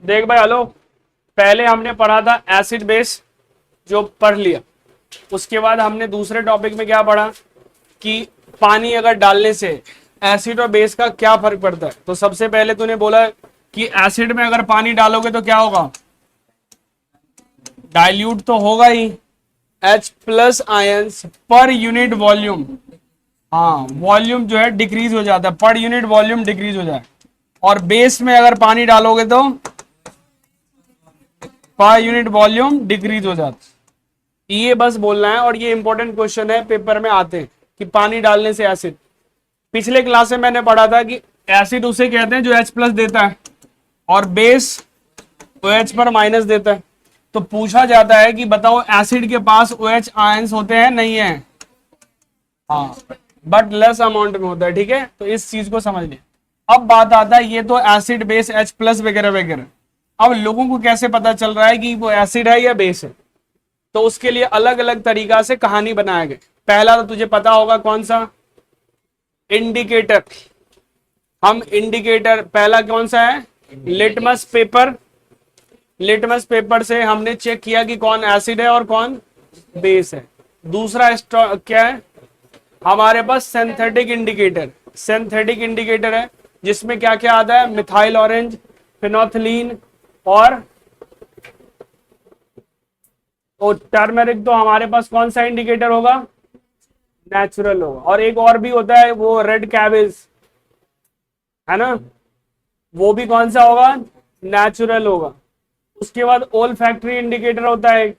देख भाई, हेलो। पहले हमने पढ़ा था एसिड बेस, जो पढ़ लिया। उसके बाद हमने दूसरे टॉपिक में क्या पढ़ा कि पानी अगर डालने से एसिड और बेस का क्या फर्क पड़ता है। तो सबसे पहले तूने बोला कि एसिड में अगर पानी डालोगे तो क्या होगा, डाइल्यूट तो होगा ही। H plus ions per unit volume, हाँ वॉल्यूम जो है डिक्रीज हो जाता है, पर यूनिट वॉल्यूम डिक्रीज हो जाए। और बेस में अगर पानी डालोगे तो पर यूनिट वॉल्यूम डिक्रीज हो जाता है। ये बस बोलना है, और ये इंपॉर्टेंट क्वेश्चन है, पेपर में आते हैं कि पानी डालने से एसिड। पिछले क्लास में मैंने पढ़ा था कि एसिड उसे कहते हैं जो H प्लस देता है, और बेस OH पर माइनस देता है। तो पूछा जाता है कि बताओ एसिड के पास OH आयंस होते हैं, नहीं है? हाँ, बट लेस अमाउंट में होता है। ठीक है, तो इस चीज को समझ लें। अब बात आता है, ये तो एसिड बेस H प्लस वगैरह वगैरह। अब लोगों को कैसे पता चल रहा है कि वो एसिड है या बेस है? तो उसके लिए अलग अलग तरीका से कहानी बनाया गया। पहला तो तुझे पता होगा कौन सा, इंडिकेटर। हम इंडिकेटर पहला कौन सा है, लिटमस पेपर। लिटमस पेपर से हमने चेक किया कि कौन एसिड है और कौन बेस है। दूसरा क्या है हमारे पास, सिंथेटिक इंडिकेटर। सिंथेटिक इंडिकेटर है जिसमें क्या क्या आता है, मिथाइल ऑरेंज, फिनोथिलीन और टर्मेरिक। तो हमारे पास कौन सा इंडिकेटर होगा, नेचुरल होगा। और एक और भी होता है वो रेड कैबेज, है ना, वो भी कौन सा होगा, नेचुरल होगा। उसके बाद ओल फैक्ट्री इंडिकेटर होता है,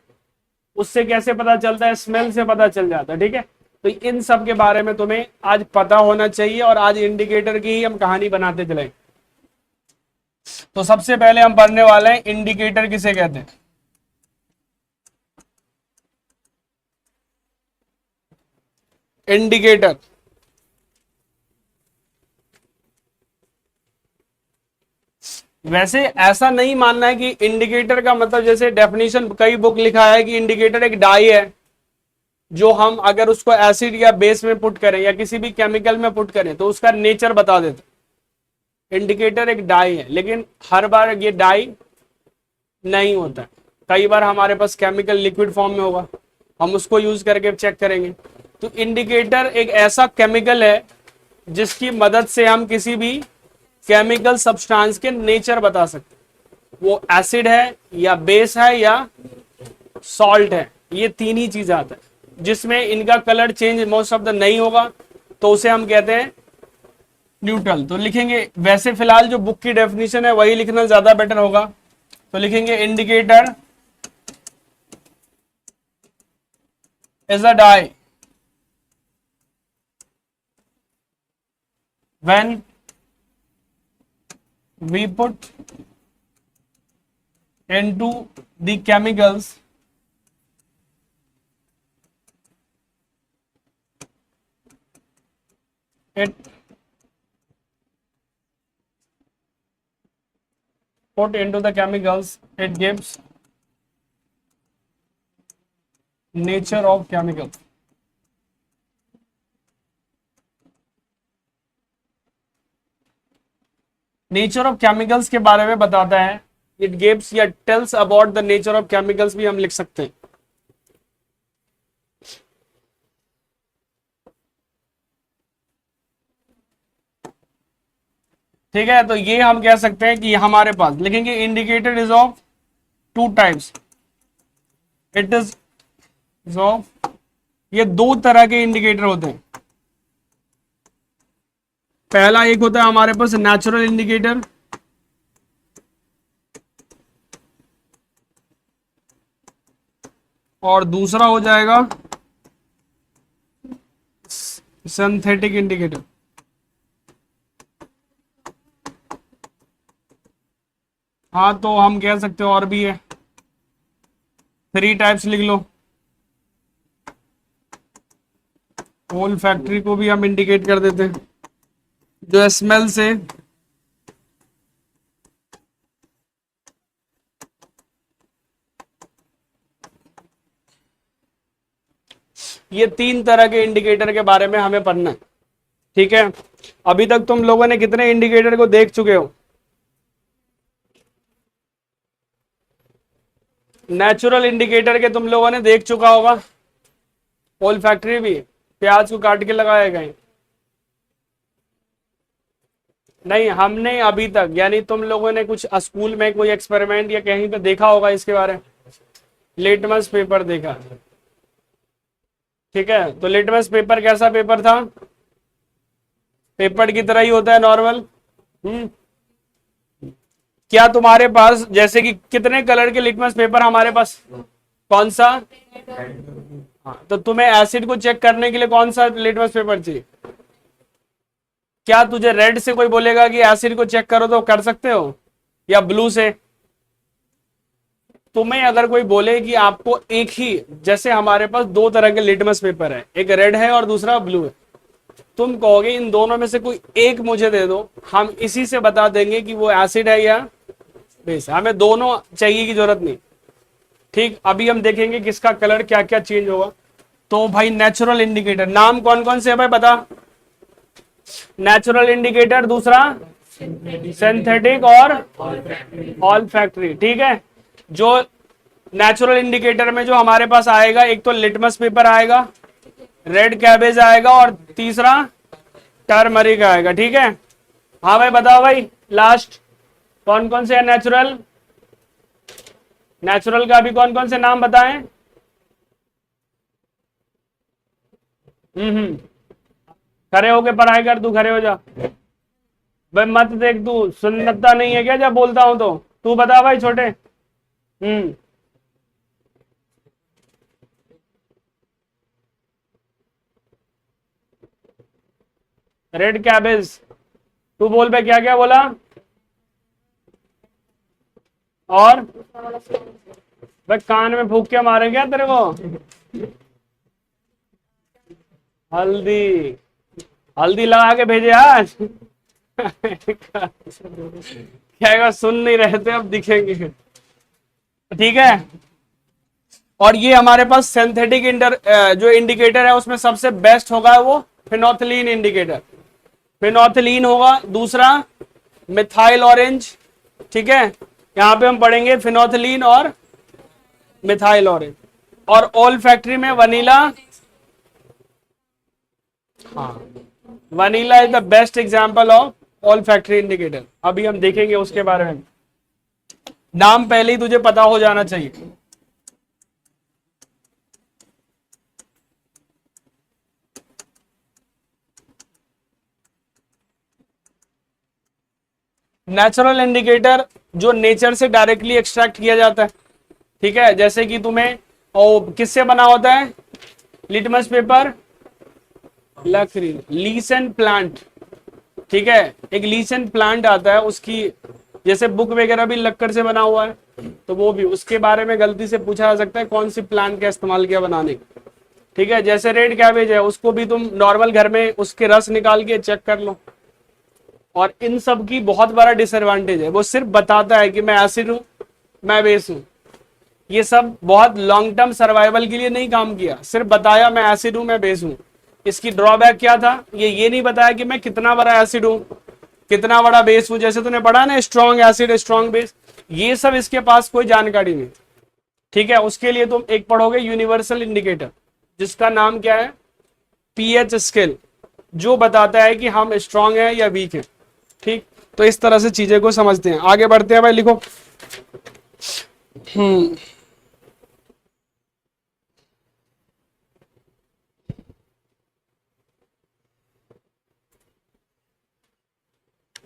उससे कैसे पता चलता है, स्मेल से पता चल जाता है। ठीक है, तो इन सब के बारे में तुम्हें आज पता होना चाहिए, और आज इंडिकेटर की ही हम कहानी बनाते चले। तो सबसे पहले हम पढ़ने वाले हैं इंडिकेटर किसे कहते हैं। इंडिकेटर, वैसे ऐसा नहीं मानना है कि इंडिकेटर का मतलब, जैसे डेफिनेशन कई बुक लिखा है कि इंडिकेटर एक डाई है, जो हम अगर उसको एसिड या बेस में पुट करें या किसी भी केमिकल में पुट करें तो उसका नेचर बता देता। इंडिकेटर एक डाई है, लेकिन हर बार ये डाई नहीं होता है। कई बार हमारे पास केमिकल लिक्विड फॉर्म में होगा, हम उसको यूज करके चेक करेंगे। तो इंडिकेटर एक ऐसा केमिकल है जिसकी मदद से हम किसी भी केमिकल सब्सटेंस के नेचर बता सकते हैं, वो एसिड है या बेस है या सॉल्ट है। ये तीन ही चीज आता है, जिसमें इनका colour change most of the नहीं होगा, तो उसे हम कहते हैं न्यूट्रल। तो लिखेंगे, वैसे फिलहाल जो बुक की डेफिनेशन है वही लिखना ज्यादा बेटर होगा। तो लिखेंगे indicator is a dye when we put into the chemicals it put into the chemicals, it gives nature of chemical। Nature of chemicals के बारे में बताता है, इट गिव्स या tells about the nature of chemicals भी हम लिख सकते हैं। ठीक है, तो ये हम कह सकते हैं कि हमारे पास लिखेंगे indicator is of two types. It is of, ये दो तरह के इंडिकेटर होते हैं। पहला एक होता है हमारे पास नेचुरल इंडिकेटर, और दूसरा हो जाएगा सिंथेटिक इंडिकेटर। हाँ, तो हम कह सकते हो और भी है, थ्री टाइप्स लिख लो। होल फैक्ट्री को भी हम इंडिकेट कर देते हैं, जो स्मेल से ये तीन तरह के इंडिकेटर के बारे में हमें पढ़ना है। ठीक है, अभी तक तुम लोगों ने कितने इंडिकेटर को देख चुके हो? नेचुरल इंडिकेटर के तुम लोगों ने देख चुका होगा, ओल फैक्ट्री भी, प्याज को काट के लगाए गए। नहीं, हमने अभी तक, यानी तुम लोगों ने कुछ स्कूल में कोई एक्सपेरिमेंट या कहीं पे देखा होगा इसके बारे में, लिटमस पेपर देखा। ठीक है, तो लिटमस पेपर कैसा पेपर था? पेपर की तरह ही होता है, नॉर्मल। हम्म। क्या तुम्हारे पास, जैसे कि कितने कलर के लिटमस पेपर हमारे पास, कौन सा? हाँ, तो तुम्हें एसिड को चेक करने के लिए कौन सा लिटमस पेपर चाहिए? क्या तुझे रेड से कोई बोलेगा कि एसिड को चेक करो तो कर सकते हो, या ब्लू से? तुम्हें अगर कोई बोले कि आपको एक ही, जैसे हमारे पास दो तरह के लिटमस पेपर है, एक रेड है और दूसरा ब्लू है, तुम कहोगे इन दोनों में से कोई एक मुझे दे दो, हम इसी से बता देंगे कि वो एसिड है या बेस है, हमें दोनों चाहिए की जरूरत नहीं। ठीक, अभी हम देखेंगे किसका कलर क्या क्या चेंज होगा। तो भाई नेचुरल इंडिकेटर नाम कौन कौन से है भाई, बता। नेचुरल इंडिकेटर, दूसरा सिंथेटिक और ऑल फैक्ट्री। ठीक है, जो नेचुरल इंडिकेटर में जो हमारे पास आएगा, एक तो लिटमस पेपर आएगा, रेड कैबेज आएगा, और तीसरा टर्मरिक आएगा। ठीक है, हाँ भाई बताओ भाई, लास्ट कौन कौन से है नेचुरल? नेचुरल का भी कौन कौन से नाम बताएं? खड़े होके पढ़ाई कर, तू खड़े हो जा भाई, मत देख, तू सुनता नहीं है क्या जब बोलता हूं तो? तू बता भाई छोटे। रेड कैबेज, तू बोल पे, क्या क्या बोला? और भाई कान में फूक के मारे क्या तेरे को? हल्दी, हल्दी लगा के भेजे आज। क्या सुन नहीं रहे थे, अब दिखेंगे। ठीक है, और ये हमारे पास सिंथेटिक जो इंडिकेटर है उसमें सबसे बेस्ट होगा वो फिनोथिलीन इंडिकेटर। फिनोथिलीन होगा, दूसरा मिथाइल ऑरेंज। ठीक है, यहां पे हम पढ़ेंगे फिनोथिलीन और मिथाइल ऑरेंज। और ओल फैक्ट्री में वनीला। हाँ, vanilla is the best example of all factory indicator. अभी हम देखेंगे उसके बारे में, नाम पहले ही तुझे पता हो जाना चाहिए। नेचुरल इंडिकेटर जो नेचर से डायरेक्टली एक्सट्रैक्ट किया जाता है। ठीक है, जैसे कि तुम्हें किससे बना होता है लिटमस पेपर? लकड़ी, लीसन प्लांट। ठीक है, एक लीसन प्लांट आता है, उसकी जैसे बुक वगैरह भी लक्कड़ से बना हुआ है, तो वो भी उसके बारे में गलती से पूछा जा सकता है कौन सी प्लांट का इस्तेमाल किया बनाने का। ठीक है, जैसे रेड कैबेज है, उसको भी तुम नॉर्मल घर में उसके रस निकाल के चेक कर लो। और इन सब की बहुत बड़ा डिसएडवांटेज है, वो सिर्फ बताता है कि मैं एसिड हूं, मैं बेस हूं। ये सब बहुत लॉन्ग टर्म सर्वाइवल के लिए नहीं काम किया, सिर्फ बताया मैं एसिड हूं, मैं बेस हूं। इसकी ड्रॉबैक क्या था? ये नहीं बताया कि मैं कितना बड़ा एसिड हूं, कितना बड़ा बेस हूं। जैसे तूने पढ़ा ना, स्ट्रॉन्ग एसिड स्ट्रॉन्ग बेस, ये सब इसके पास कोई जानकारी नहीं। ठीक है, उसके लिए तुम एक पढ़ोगे यूनिवर्सल इंडिकेटर, जिसका नाम क्या है? पीएच स्केल, जो बताता है कि हम स्ट्रॉन्ग हैं या वीक हैं। ठीक, तो इस तरह से चीजें को समझते हैं। आगे बढ़ते हैं भाई, लिखो।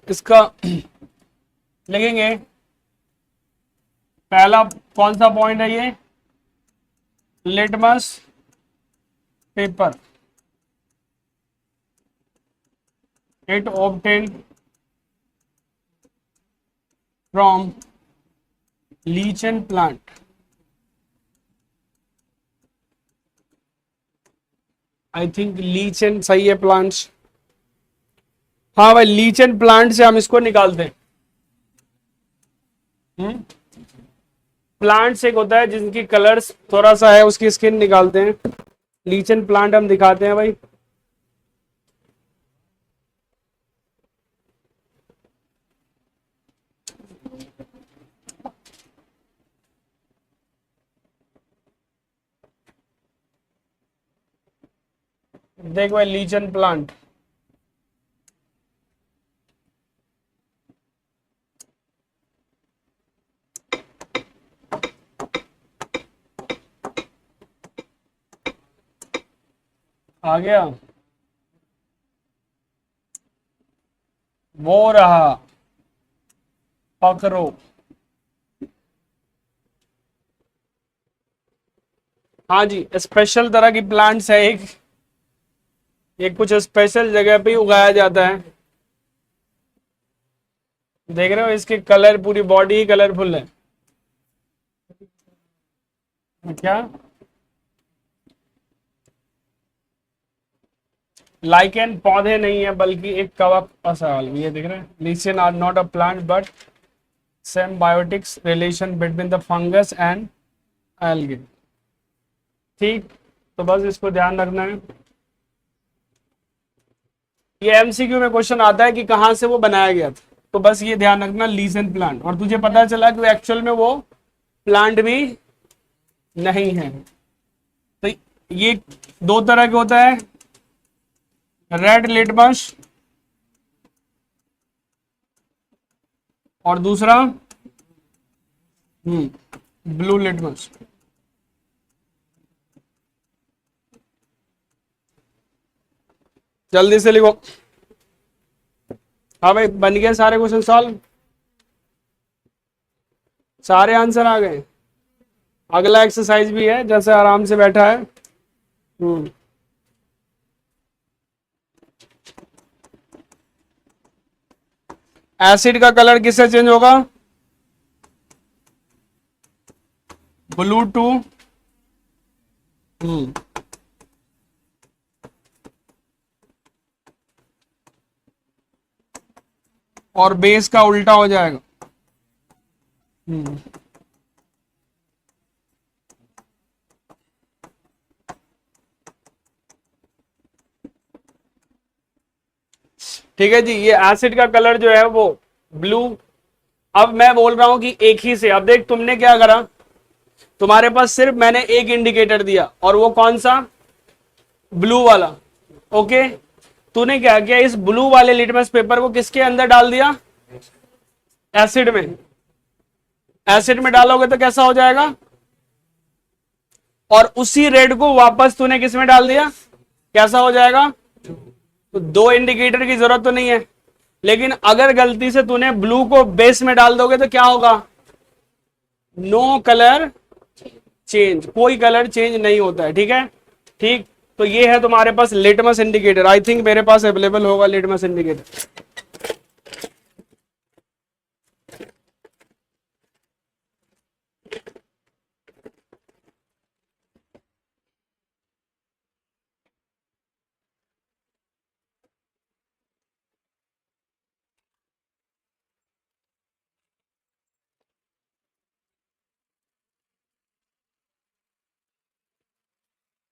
इसका लिखेंगे, पहला कौन सा पॉइंट है ये? Litmus paper, it obtained from lichen plant। I think lichen सही है, प्लांट्स। हाँ भाई, लीचन प्लांट से हम इसको निकालते हैं। प्लांट्स एक होता है जिनकी कलर्स थोड़ा सा है, उसकी स्किन निकालते हैं। लीचन प्लांट हम दिखाते हैं भाई। देख भाई, लीचन प्लांट। आ गया, वो रहा, पकड़ो। हाँ जी, स्पेशल तरह की प्लांट्स है, एक कुछ स्पेशल जगह पे ही उगाया जाता है। देख रहे हो, इसके कलर, पूरी बॉडी ही कलरफुल है। क्या? लाइकेन पौधे नहीं है, बल्कि एक कवक असल। ये देख रहे हैं, lichen are not a plant but symbiotics relation between the fungus and algae। ठीक, तो बस इसको ध्यान रखना है। ये एमसीक्यू में क्वेश्चन आता है कि कहां से वो बनाया गया था, तो बस ये ध्यान रखना, लीजन प्लांट। और तुझे पता चला कि एक्चुअल में वो प्लांट भी नहीं है। तो ये दो तरह के होता है, रेड लिटमस और दूसरा ब्लू लिटमस। जल्दी से लिखो। हाँ भाई, बन गए सारे क्वेश्चन सॉल्व, सारे आंसर आ गए। अगला एक्सरसाइज भी है, जैसे आराम से बैठा है। एसिड का कलर किससे चेंज होगा? ब्लू टू और बेस का उल्टा हो जाएगा। ठीक है जी, ये एसिड का कलर जो है वो ब्लू। अब मैं बोल रहा हूं कि एक ही से, अब देख तुमने क्या करा, तुम्हारे पास सिर्फ मैंने एक इंडिकेटर दिया, और वो कौन सा? ब्लू वाला। ओके, तूने क्या किया, इस ब्लू वाले लिटमस पेपर को किसके अंदर डाल दिया? एसिड में। एसिड में डालोगे तो कैसा हो जाएगा? और उसी रेड को वापस तूने किस में डाल दिया, कैसा हो जाएगा? तो दो इंडिकेटर की जरूरत तो नहीं है, लेकिन अगर गलती से तूने ब्लू को बेस में डाल दोगे तो क्या होगा? नो कलर चेंज, कोई कलर चेंज नहीं होता है। ठीक है, ठीक। तो ये है तुम्हारे पास लिटमस इंडिकेटर। आई थिंक मेरे पास अवेलेबल होगा लिटमस इंडिकेटर।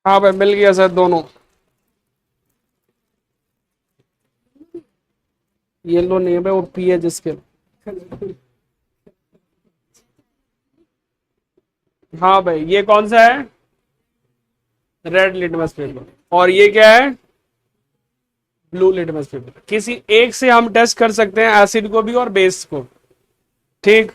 हाँ भाई, मिल गया सर दोनों। येलो नहीं है भाई, वो पी है जिसके। हाँ भाई, ये कौन सा है? Red litmus paper. और ये क्या है? Blue litmus paper. किसी एक से हम टेस्ट कर सकते हैं, एसिड को भी और बेस को। ठीक।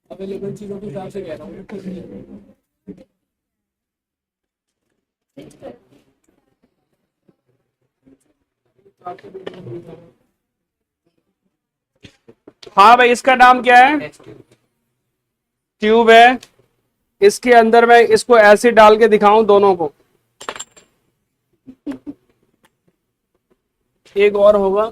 अवेलेबल चीजों के हिसाब से कह रहा हूँ। हाँ भाई, इसका नाम क्या है? ट्यूब है। इसके अंदर मैं इसको एसिड डाल के दिखाऊं दोनों को। एक और होगा।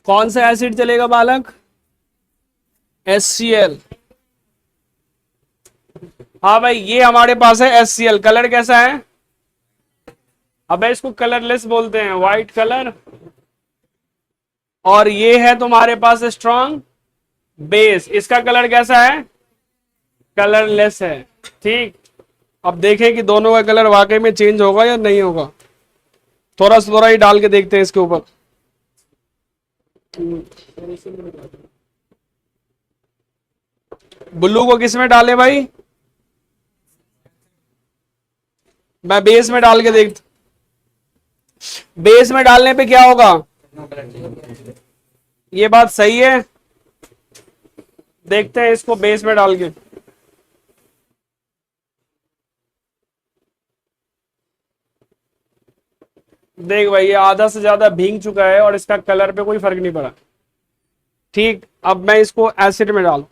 कौन सा एसिड चलेगा बालक? HCl। हाँ भाई, ये हमारे पास है HCl। कलर कैसा है? अबे इसको कलरलेस बोलते हैं, व्हाइट कलर। और ये है तुम्हारे पास स्ट्रॉन्ग बेस। इसका कलर कैसा है? कलरलेस है। ठीक, अब देखें कि दोनों का कलर वाकई में चेंज होगा या नहीं होगा। थोड़ा सा थोड़ा ही डाल के देखते हैं इसके ऊपर। ब्लू को किस में डाले भाई? मैं बेस में डाल के देख, बेस में डालने पे क्या होगा? ये बात सही है, देखते हैं इसको बेस में डाल के। देख भाई ये आधा से ज्यादा भीग चुका है और इसका कलर पे कोई फर्क नहीं पड़ा। ठीक, अब मैं इसको एसिड में डाल,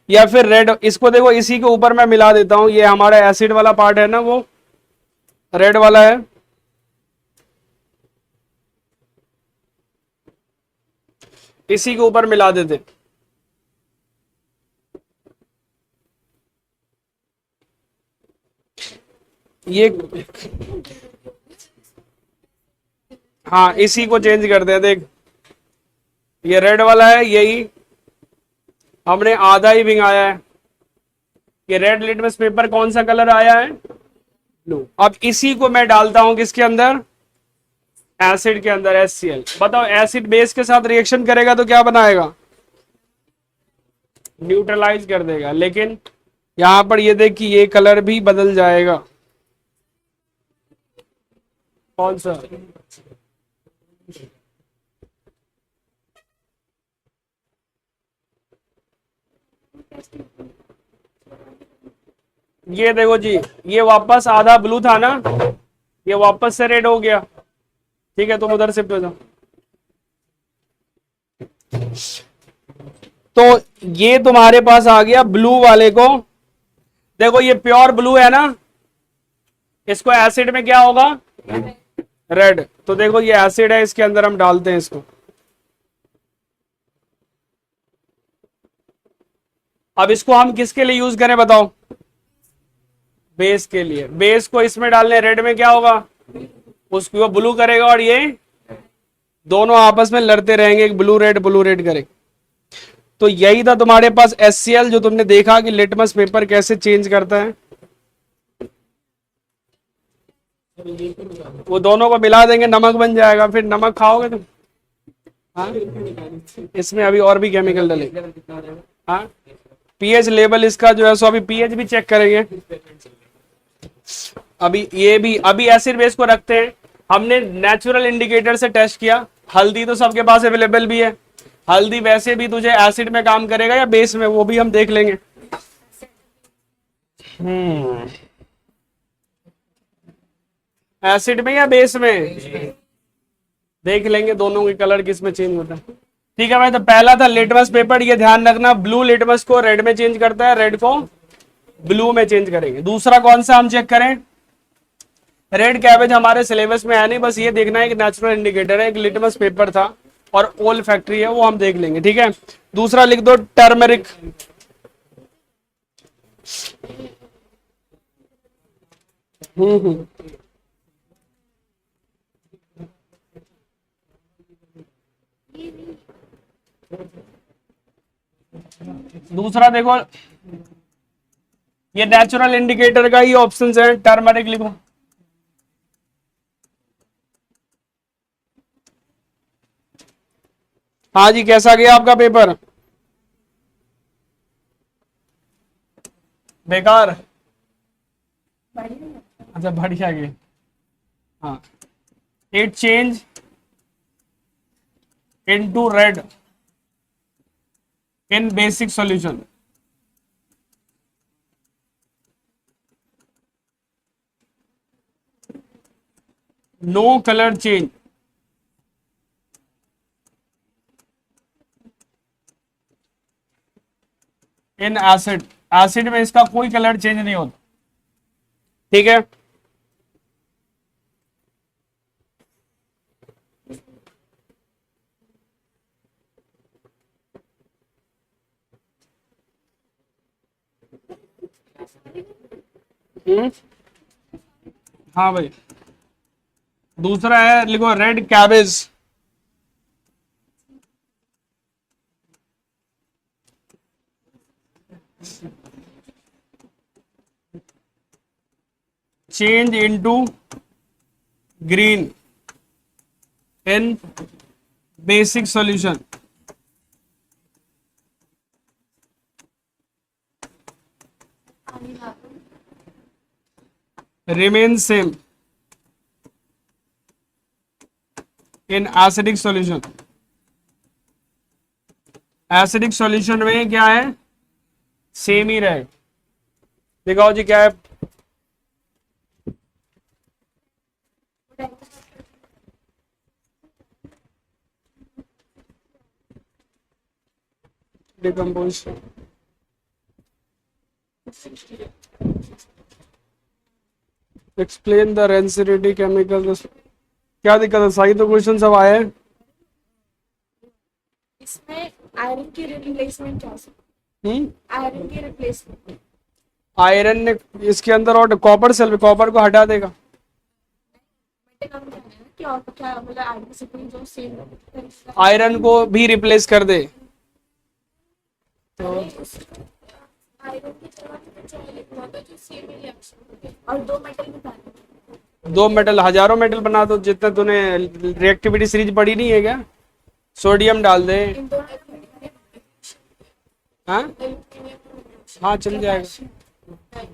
या फिर रेड, इसको देखो इसी के ऊपर मैं मिला देता हूं, ये हमारा एसिड वाला पार्ट है ना, वो रेड वाला है। इसी के ऊपर मिला देते। ये हाँ, इसी को चेंज करते हैं। देख ये रेड वाला है, यही हमने आधा ही भिंगाया है। ये रेड लिटमस पेपर कौन सा कलर आया है? ब्लू। अब इसी को मैं डालता हूं किसके अंदर? एसिड के अंदर, HCl। बताओ एसिड बेस के साथ रिएक्शन करेगा तो क्या बनाएगा? न्यूट्रलाइज कर देगा। लेकिन यहां पर ये देख कि ये कलर भी बदल जाएगा। कौन सा? ये देखो जी, ये वापस आधा ब्लू था ना, ये वापस से रेड हो गया। ठीक है, तुम उधर शिफ्ट हो जाओ। तो ये तुम्हारे पास आ गया ब्लू वाले को। देखो ये प्योर ब्लू है ना, इसको एसिड में क्या होगा? रेड। तो देखो ये एसिड है, इसके अंदर हम डालते हैं इसको। अब इसको हम किसके लिए यूज करें बताओ? बेस के लिए। बेस को इसमें डालने, रेड में क्या होगा? उसको ब्लू करेगा और ये दोनों आपस में लड़ते रहेंगे, एक ब्लू रेड करे। तो यही था तुम्हारे पास HCl, जो तुमने देखा कि लिटमस पेपर कैसे चेंज करता है। वो दोनों को मिला देंगे, नमक बन जाएगा, फिर नमक खाओगे तुम। हाँ, इसमें अभी और भी केमिकल डले। हाँ, पीएच लेवल इसका जो है सो अभी पीएच भी चेक करेंगे। अभी ये भी, अभी एसिड बेस को रखते हैं। हमने नेचुरल इंडिकेटर से टेस्ट किया। हल्दी तो सबके पास अवेलेबल भी है। हल्दी वैसे भी तुझे एसिड में काम करेगा या बेस में, वो भी हम देख लेंगे। एसिड में या बेस में, देख लेंगे दोनों के कलर किस में चेंज होता है। ठीक है भाई, तो पहला था लिटमस पेपर, ये ध्यान रखना, ब्लू लिटमस को रेड में चेंज करता है, रेड को ब्लू में चेंज करेंगे। दूसरा कौन सा हम चेक करें? रेड कैबेज हमारे सिलेबस में है नहीं, बस ये देखना है कि नेचुरल इंडिकेटर है, एक लिटमस पेपर था और ओल फैक्ट्री है, वो हम देख लेंगे। ठीक है, दूसरा लिख दो टर्मरिक। हम्म। दूसरा देखो, ये नेचुरल इंडिकेटर का ही ऑप्शन है, टर्मरिक लिखो। हाँ जी, कैसा गया आपका पेपर? बेकार? अच्छा, बढ़िया गया। हाँ, it change into red in basic solution. No colour change in acid. Acid में इसका कोई कलर चेंज नहीं होता। ठीक है, हाँ भाई। दूसरा है, लिखो red cabbage. Change into green in basic solution, remain same in acidic solution. Acidic solution में क्या है, सेम ही रहे। दिखाओ जी क्या है, decomposition. Explain the rancidity chemical. क्या दिक्कत है, सही तो क्वेश्चन सब आए हैं। इसमें आयरन की रिप्लेसमेंट क्या है? आयरन की रिप्लेसमेंट, आयरन ने इसके अंदर और कॉपर सेल, कॉपर को हटा देगा। क्या क्या मतलब आयरन से कोई जो सेम आयरन को भी रिप्लेस कर दे तो आयरन की जगह पे चाहिए लिखना तो जो सेम रिएक्शन और दो मेटल निकालने। दो मेटल, हजारों मेटल बना दो, जितना तूने रिएक्टिविटी सीरीज पढ़ी नहीं है क्या। सोडियम डाल दे। इन दोनों हाँ हाँ चल जाएगा।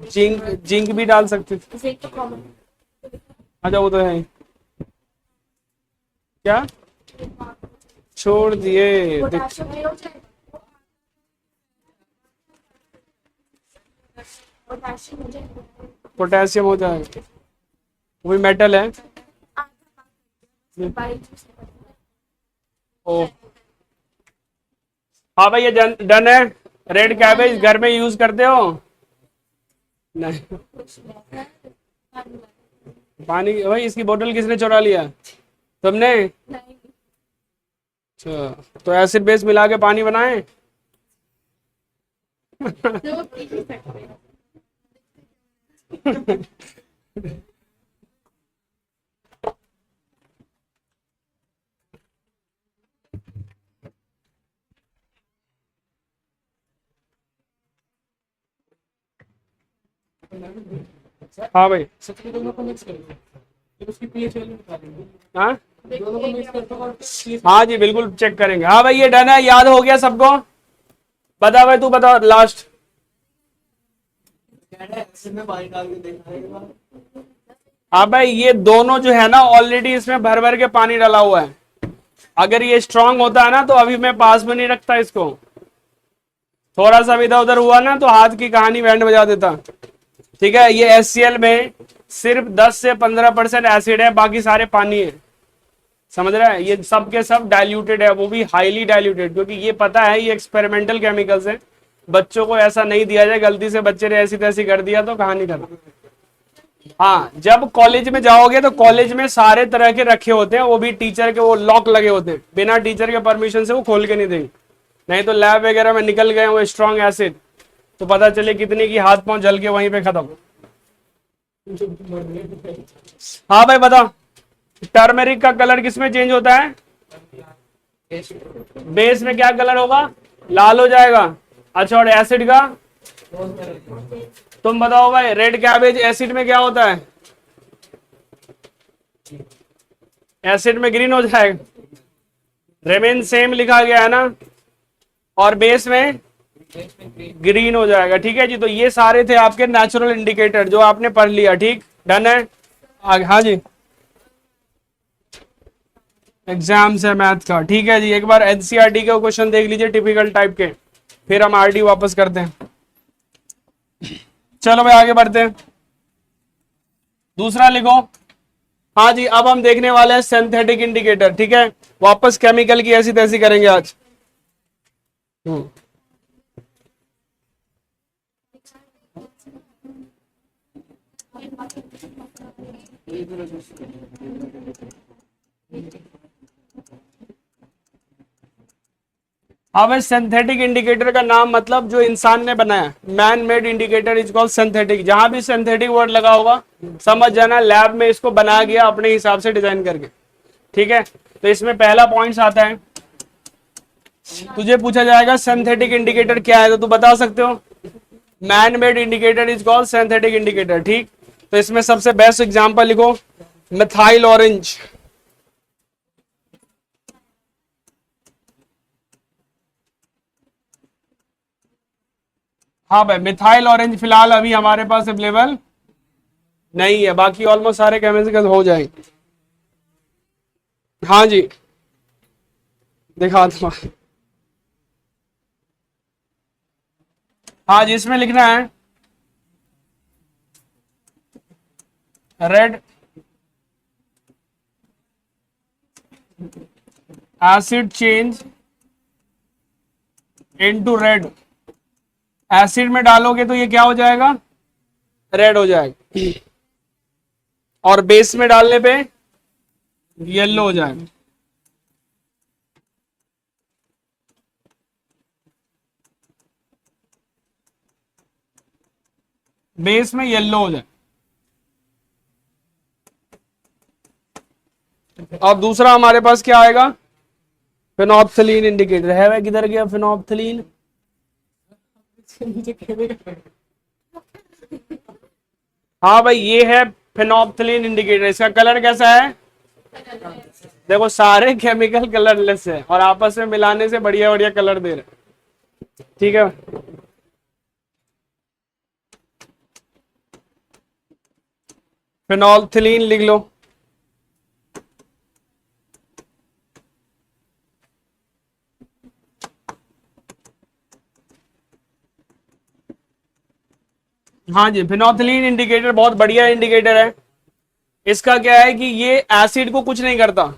जिंक, जिंक भी डाल सकते थे। जिंक तो कॉमन अच्छा वो तो है ही। क्या छोड़ दिए, पोटेशियम भी हो जाएगा, पोटेशियम हो जाएगा, पोटेशियम हो जाएगा, वो भी मेटल है। ओ हाँ भाई ये डन है। रेड कैबेज घर में यूज करते हो? नहीं। पानी भाई इसकी बोतल किसने चुरा लिया, तुमने? अच्छा तो एसिड बेस मिला के पानी बनाए। हाँ भाई दोनों को मिक्स करेंगे, फिर उसकी पीएच वैल्यू निकालेंगे। हाँ दोनों को मिक्स करते और हाँ जी बिल्कुल चेक करेंगे। हाँ भाई ये डन है, याद हो गया सबको। बता भाई तू बता लास्ट। में पानी डाल के देखना है। हाँ भाई ये दोनों जो है ना ऑलरेडी इसमें भर भर के पानी डाला हुआ है। अगर ये स्ट्रांग होता है ना तो अभी मैं पास में नहीं रखता इसको। थोड़ा सा भी इधर उधर हुआ ना तो हाथ की कहानी बैंड बजा देता। ठीक है ये HCl में सिर्फ 10 से 15% एसिड है, बाकी सारे पानी है। समझ रहा है, ये सब के सब डाइल्यूटेड है, वो भी हाईली डाइल्यूटेड, क्योंकि ये पता है ये एक्सपेरिमेंटल केमिकल्स है। बच्चों को ऐसा नहीं दिया जाए, गलती से बच्चे ने ऐसी तैसी कर दिया तो कहानी खत्म। हाँ जब कॉलेज में जाओगे तो कॉलेज में सारे तरह के रखे होते हैं, वो भी टीचर के वो लॉक लगे होते हैं, बिना टीचर के परमिशन से वो खोल के नहीं देंगे। नहीं तो लैब वगैरह में निकल गए वो स्ट्रॉन्ग एसिड तो पता चले कितने की हाथ पांव जल के वहीं पे खत्म। हाँ भाई बता, टर्मेरिक का कलर किसमें चेंज होता है? बेस में क्या कलर होगा? लाल हो जाएगा। अच्छा और एसिड का? तुम बताओ भाई, रेड कैबेज एसिड में क्या होता है? एसिड में ग्रीन हो जाएगा, रिमेन सेम लिखा गया है ना, और बेस में ग्रीन हो जाएगा। ठीक है जी, तो ये सारे थे आपके नेचुरल इंडिकेटर जो आपने पढ़ लिया। ठीक डन है आगे। हाँ जी एग्जाम्स है मैथ का। ठीक है जी, एक बार एनसीईआरटी के क्वेश्चन देख लीजिए टिपिकल टाइप के, फिर हम आरडी वापस करते हैं। चलो भाई आगे बढ़ते हैं, दूसरा लिखो। हाँ जी अब हम देखने वाले हैं सिंथेटिक इंडिकेटर। ठीक है वापस केमिकल की ऐसी तैसी करेंगे आज। अब सिंथेटिक इंडिकेटर का नाम मतलब जो इंसान ने बनाया, man made indicator is called synthetic. जहां भी सिंथेटिक वर्ड लगा होगा समझ जाना लैब में इसको बनाया गया अपने हिसाब से डिजाइन करके। ठीक है तो इसमें पहला पॉइंट आता है, तुझे पूछा जाएगा सिंथेटिक इंडिकेटर क्या है तो तू बता सकते हो। Man made indicator is called synthetic indicator. ठीक तो इसमें सबसे बेस्ट एग्जांपल लिखो, मिथाइल ऑरेंज। हाँ भाई, मिथाइल ऑरेंज फिलहाल अभी हमारे पास अवेलेबल नहीं है, बाकी ऑलमोस्ट सारे केमिकल हो जाएंगे। हाँ जी, दिखा दो। हाँ जी, इसमें लिखना है red acid change into red. Acid में डालोगे तो ये क्या हो जाएगा, रेड हो जाएगा, और बेस में डालने पे येलो हो जाएगा। बेस में येलो हो जाए। अब दूसरा हमारे पास क्या आएगा, फिनोप्थलीन इंडिकेटर है भाई, किधर गया फिनोप्थलीन। नीचे केमिकल हाँ भाई, ये है फिनोप्थलीन इंडिकेटर। इसका कलर कैसा है, देखो सारे केमिकल कलरलेस है और आपस में मिलाने से बढ़िया बढ़िया कलर दे रहे। ठीक है, फिनोल्फथलीन लिख लो। हाँ जी, फिनोल्फथलीन इंडिकेटर बहुत बढ़िया इंडिकेटर है। इसका क्या है कि ये एसिड को कुछ नहीं करता।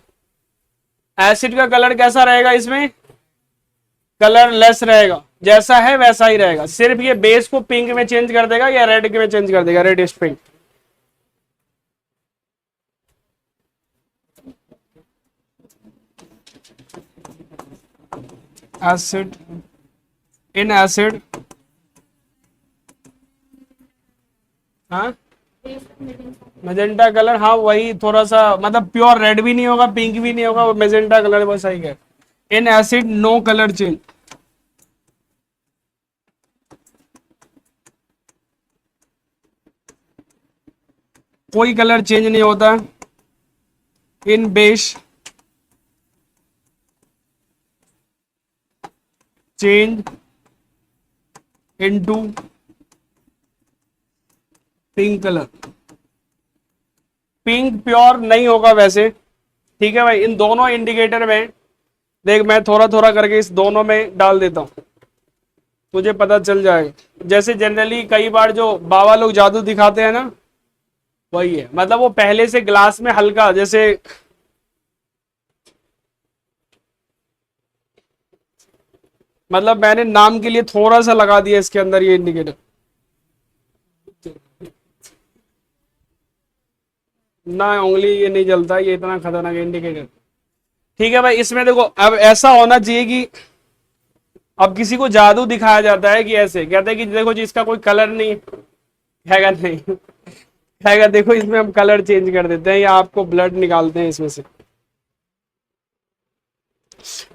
एसिड का कलर कैसा रहेगा, इसमें कलर लेस रहेगा, जैसा है वैसा ही रहेगा, सिर्फ ये बेस को पिंक में चेंज कर देगा या रेड में चेंज कर देगा, reddish pink. Acid in acid, हाँ मेजेंटा कलर, हाँ वही थोड़ा सा मतलब प्योर रेड भी नहीं होगा, पिंक भी नहीं होगा, वो मेजेंटा कलर बस सही है। In acid no colour change, कोई कलर चेंज नहीं होता। In base change into pink colour, pink pure नहीं होगा वैसे। ठीक है भाई, इन दोनों इंडिकेटर में देख, मैं थोड़ा थोड़ा करके इस दोनों में डाल देता हूं, तुझे पता चल जाएगा। जैसे जनरली कई बार जो बाबा लोग जादू दिखाते हैं ना, वही है, मतलब वो पहले से ग्लास में हल्का, जैसे मतलब मैंने नाम के लिए थोड़ा सा लगा दिया इसके अंदर ये इंडिकेटर। ना उंगली ये नहीं जलता, ये इतना खतरनाक इंडिकेटर। ठीक है भाई, इसमें देखो अब ऐसा होना चाहिए कि अब किसी को जादू दिखाया जाता है कि ऐसे कहते हैं कि देखो जी इसका कोई कलर नहीं हैगा, नहीं हैगा, देखो इसमें हम कलर चेंज कर देते हैं या आपको ब्लड निकालते हैं इसमें से।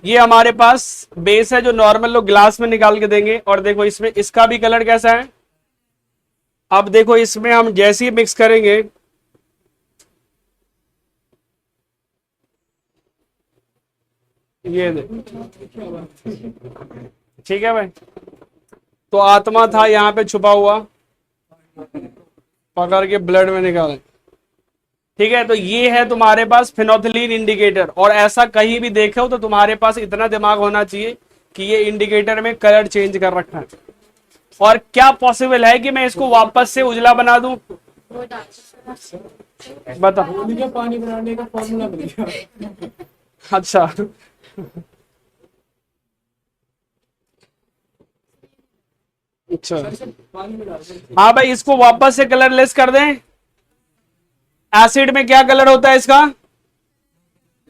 ये हमारे पास बेस है जो नॉर्मल लोग ग्लास में निकाल के देंगे, और देखो इसमें इसका भी कलर कैसा है। अब देखो इसमें हम जैसे ही मिक्स करेंगे, ये ठीक है भाई, तो आत्मा था यहाँ पे छुपा हुआ, पकड़ के ब्लड में निकाले। ठीक है, तो ये है तुम्हारे पास फिनोथिलीन इंडिकेटर, और ऐसा कहीं भी देखो तो तुम्हारे पास इतना दिमाग होना चाहिए कि ये इंडिकेटर में कलर चेंज कर रखा है। और क्या पॉसिबल है कि मैं इसको वापस से उजला बना दूं, बता। पानी का पानी बनाने का फॉर्मूला बन गया। अच्छा अच्छा, पानी में डाल दो। हाँ भाई, इसको वापस से कलरलेस कर दें। एसिड में क्या कलर होता है इसका,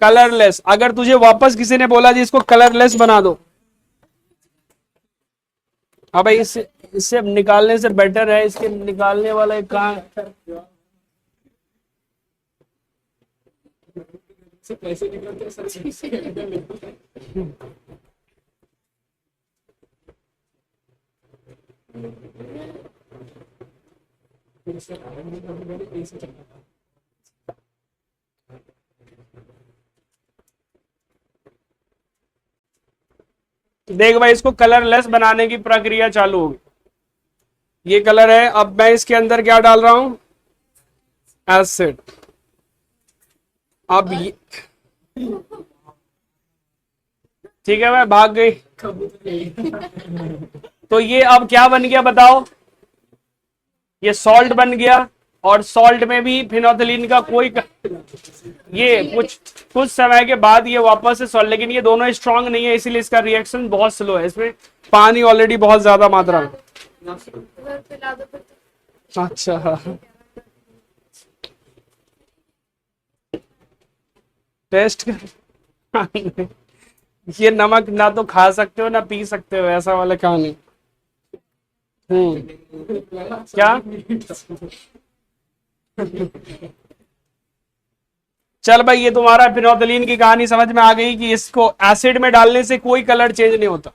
कलरलेस। अगर तुझे वापस किसी ने बोला जी इसको कलरलेस बना दो, हाँ भाई, इससे इससे निकालने से बेटर है, इसके निकालने वाला एक कहाँ से कैसे निकलते हैं सर। फिर उससे पहले ए से चलता था। देख भाई, इसको कलरलेस बनाने की प्रक्रिया चालू होगी। ये कलर है, अब मैं इसके अंदर क्या डाल रहा हूं? एसिड। अब ये ठीक है, मैं भाग गई। तो ये अब क्या बन गया बताओ? ये सॉल्ट बन गया, और सॉल्ट में भी फिनोथिलीन का कोई ये कुछ कुछ समय के बाद ये वापस से सॉल्ट, लेकिन ये दोनों स्ट्रांग नहीं है, इसीलिए इसका रिएक्शन बहुत स्लो है। इसमें पानी ऑलरेडी बहुत ज्यादा मात्रा में। घर पे ला दो फिर अच्छा, टेस्ट कर। ये नमक ना तो खा सकते हो ना पी सकते हो, ऐसा वाला कहानी। क्या? चल भाई, ये तुम्हारा फिनोथिलीन की कहानी समझ में आ गई कि इसको एसिड में डालने से कोई कलर चेंज नहीं होता,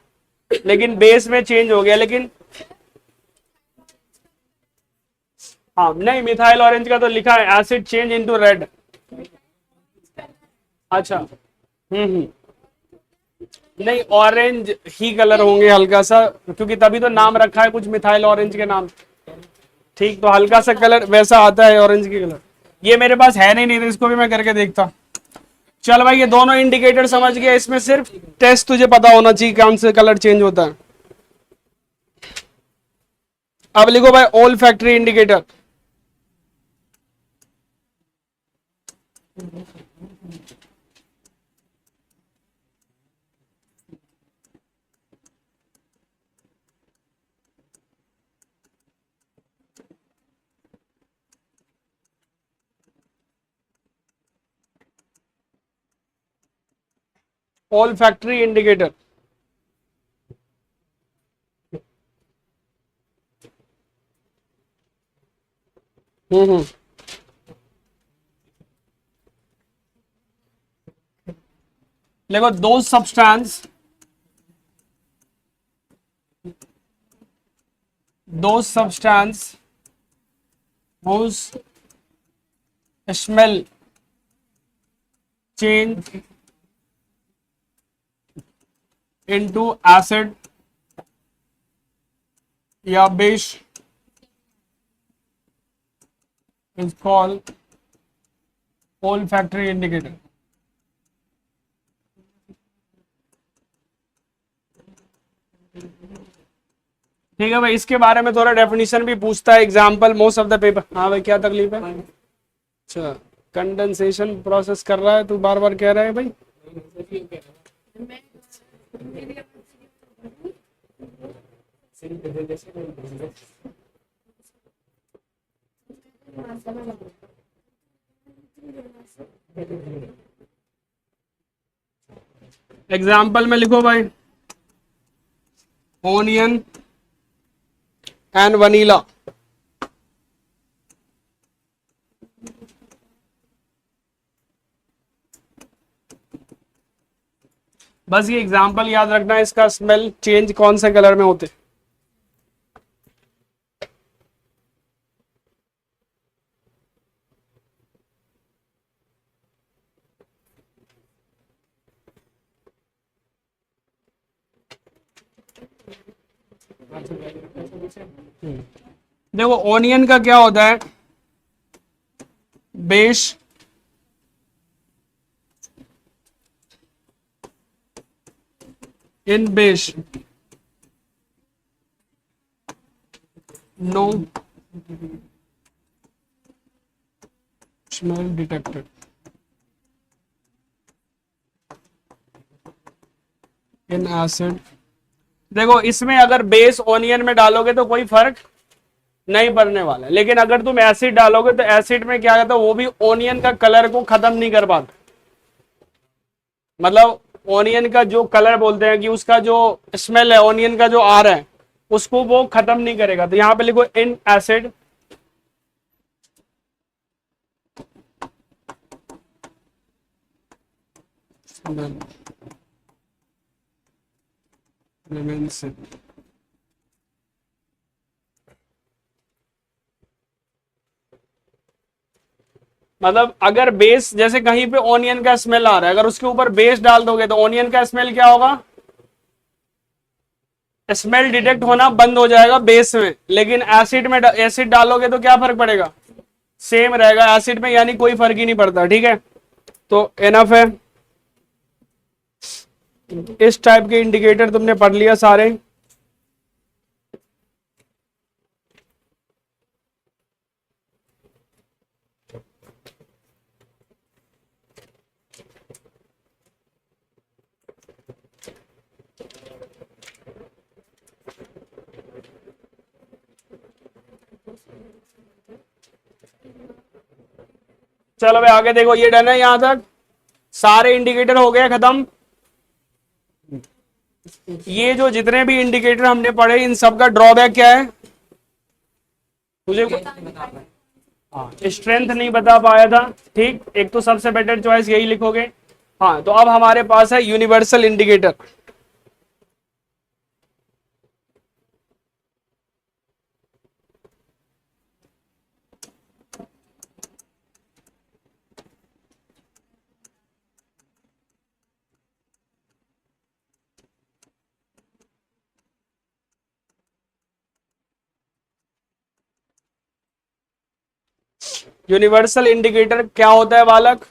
लेकिन बेस में चेंज हो गया। लेकिन हाँ, नहीं, मिथाइल ऑरेंज का तो लिखा है एसिड चेंज इनटू रेड। अच्छा, नहीं, ऑरेंज ही कलर होंगे हल्का सा, क्योंकि तभी तो नाम रखा है कुछ मिथाइल ऑरेंज के नाम। ठीक, तो हल्का सा कलर वैसा आता है ऑरेंज की कलर। ये मेरे पास है नहीं तो इसको भी मैं करके देखता। चल भाई, ये दोनों इंडिकेटर समझ गया। इसमें सिर्फ टेस्ट तुझे पता होना चाहिए कौन से कलर चेंज होता है। अब लिखो भाई, ओल फैक्ट्री इंडिकेटर। ओल फैक्ट्री इंडिकेटर। हम्म। देखो, दो substance whose smell change into acid या base is called olfactory indicator। ठीक है भाई, इसके बारे में थोड़ा डेफिनेशन भी पूछता है example most of the paper. हाँ भाई, क्या तकलीफ है? अच्छा, कंडेंसेशन प्रोसेस कर रहा है तू, बार बार कह रहा है भाई। मैं मेरी एग्जाम्पल में लिखो भाई, ओनियन एंड वनीला। बस ये एग्जाम्पल याद रखना, इसका स्मेल चेंज कौन से कलर में होते। देखो, ओनियन का क्या होता है? Base in base no smell detected. In acid, देखो इसमें अगर बेस ओनियन में डालोगे तो कोई फर्क नहीं पड़ने वाला है, लेकिन अगर तुम एसिड डालोगे तो एसिड में क्या कहता है, वो भी ओनियन का कलर को खत्म नहीं कर पाता। मतलब ओनियन का जो कलर बोलते हैं कि उसका जो स्मेल है ओनियन का जो आ रहा है, उसको वो खत्म नहीं करेगा। तो यहां पे लिखो इन एसिड remains it। मतलब अगर बेस, जैसे कहीं पे ऑनियन का स्मेल आ रहा है, अगर उसके ऊपर बेस डाल दोगे तो ऑनियन का स्मेल क्या होगा? स्मेल डिटेक्ट होना बंद हो जाएगा बेस में। लेकिन एसिड में एसिड डालोगे तो क्या फर्क पड़ेगा? सेम रहेगा एसिड में, यानी कोई फर्क ही नहीं पड़ता। ठीक है, तो एनफ है। इस टाइप के इंडिकेटर तुमने पढ़ लिया सारे। चलो भाई आगे देखो, ये डन है यहां तक, सारे इंडिकेटर हो गए खत्म। ये जो जितने भी इंडिकेटर हमने पढ़े, इन सब का ड्रॉबैक क्या है? तुझे हाँ, स्ट्रेंथ नहीं बता पाया था। ठीक, एक तो सबसे बेटर चॉइस यही लिखोगे। हाँ, तो अब हमारे पास है यूनिवर्सल इंडिकेटर। यूनिवर्सल इंडिकेटर क्या होता है बालक?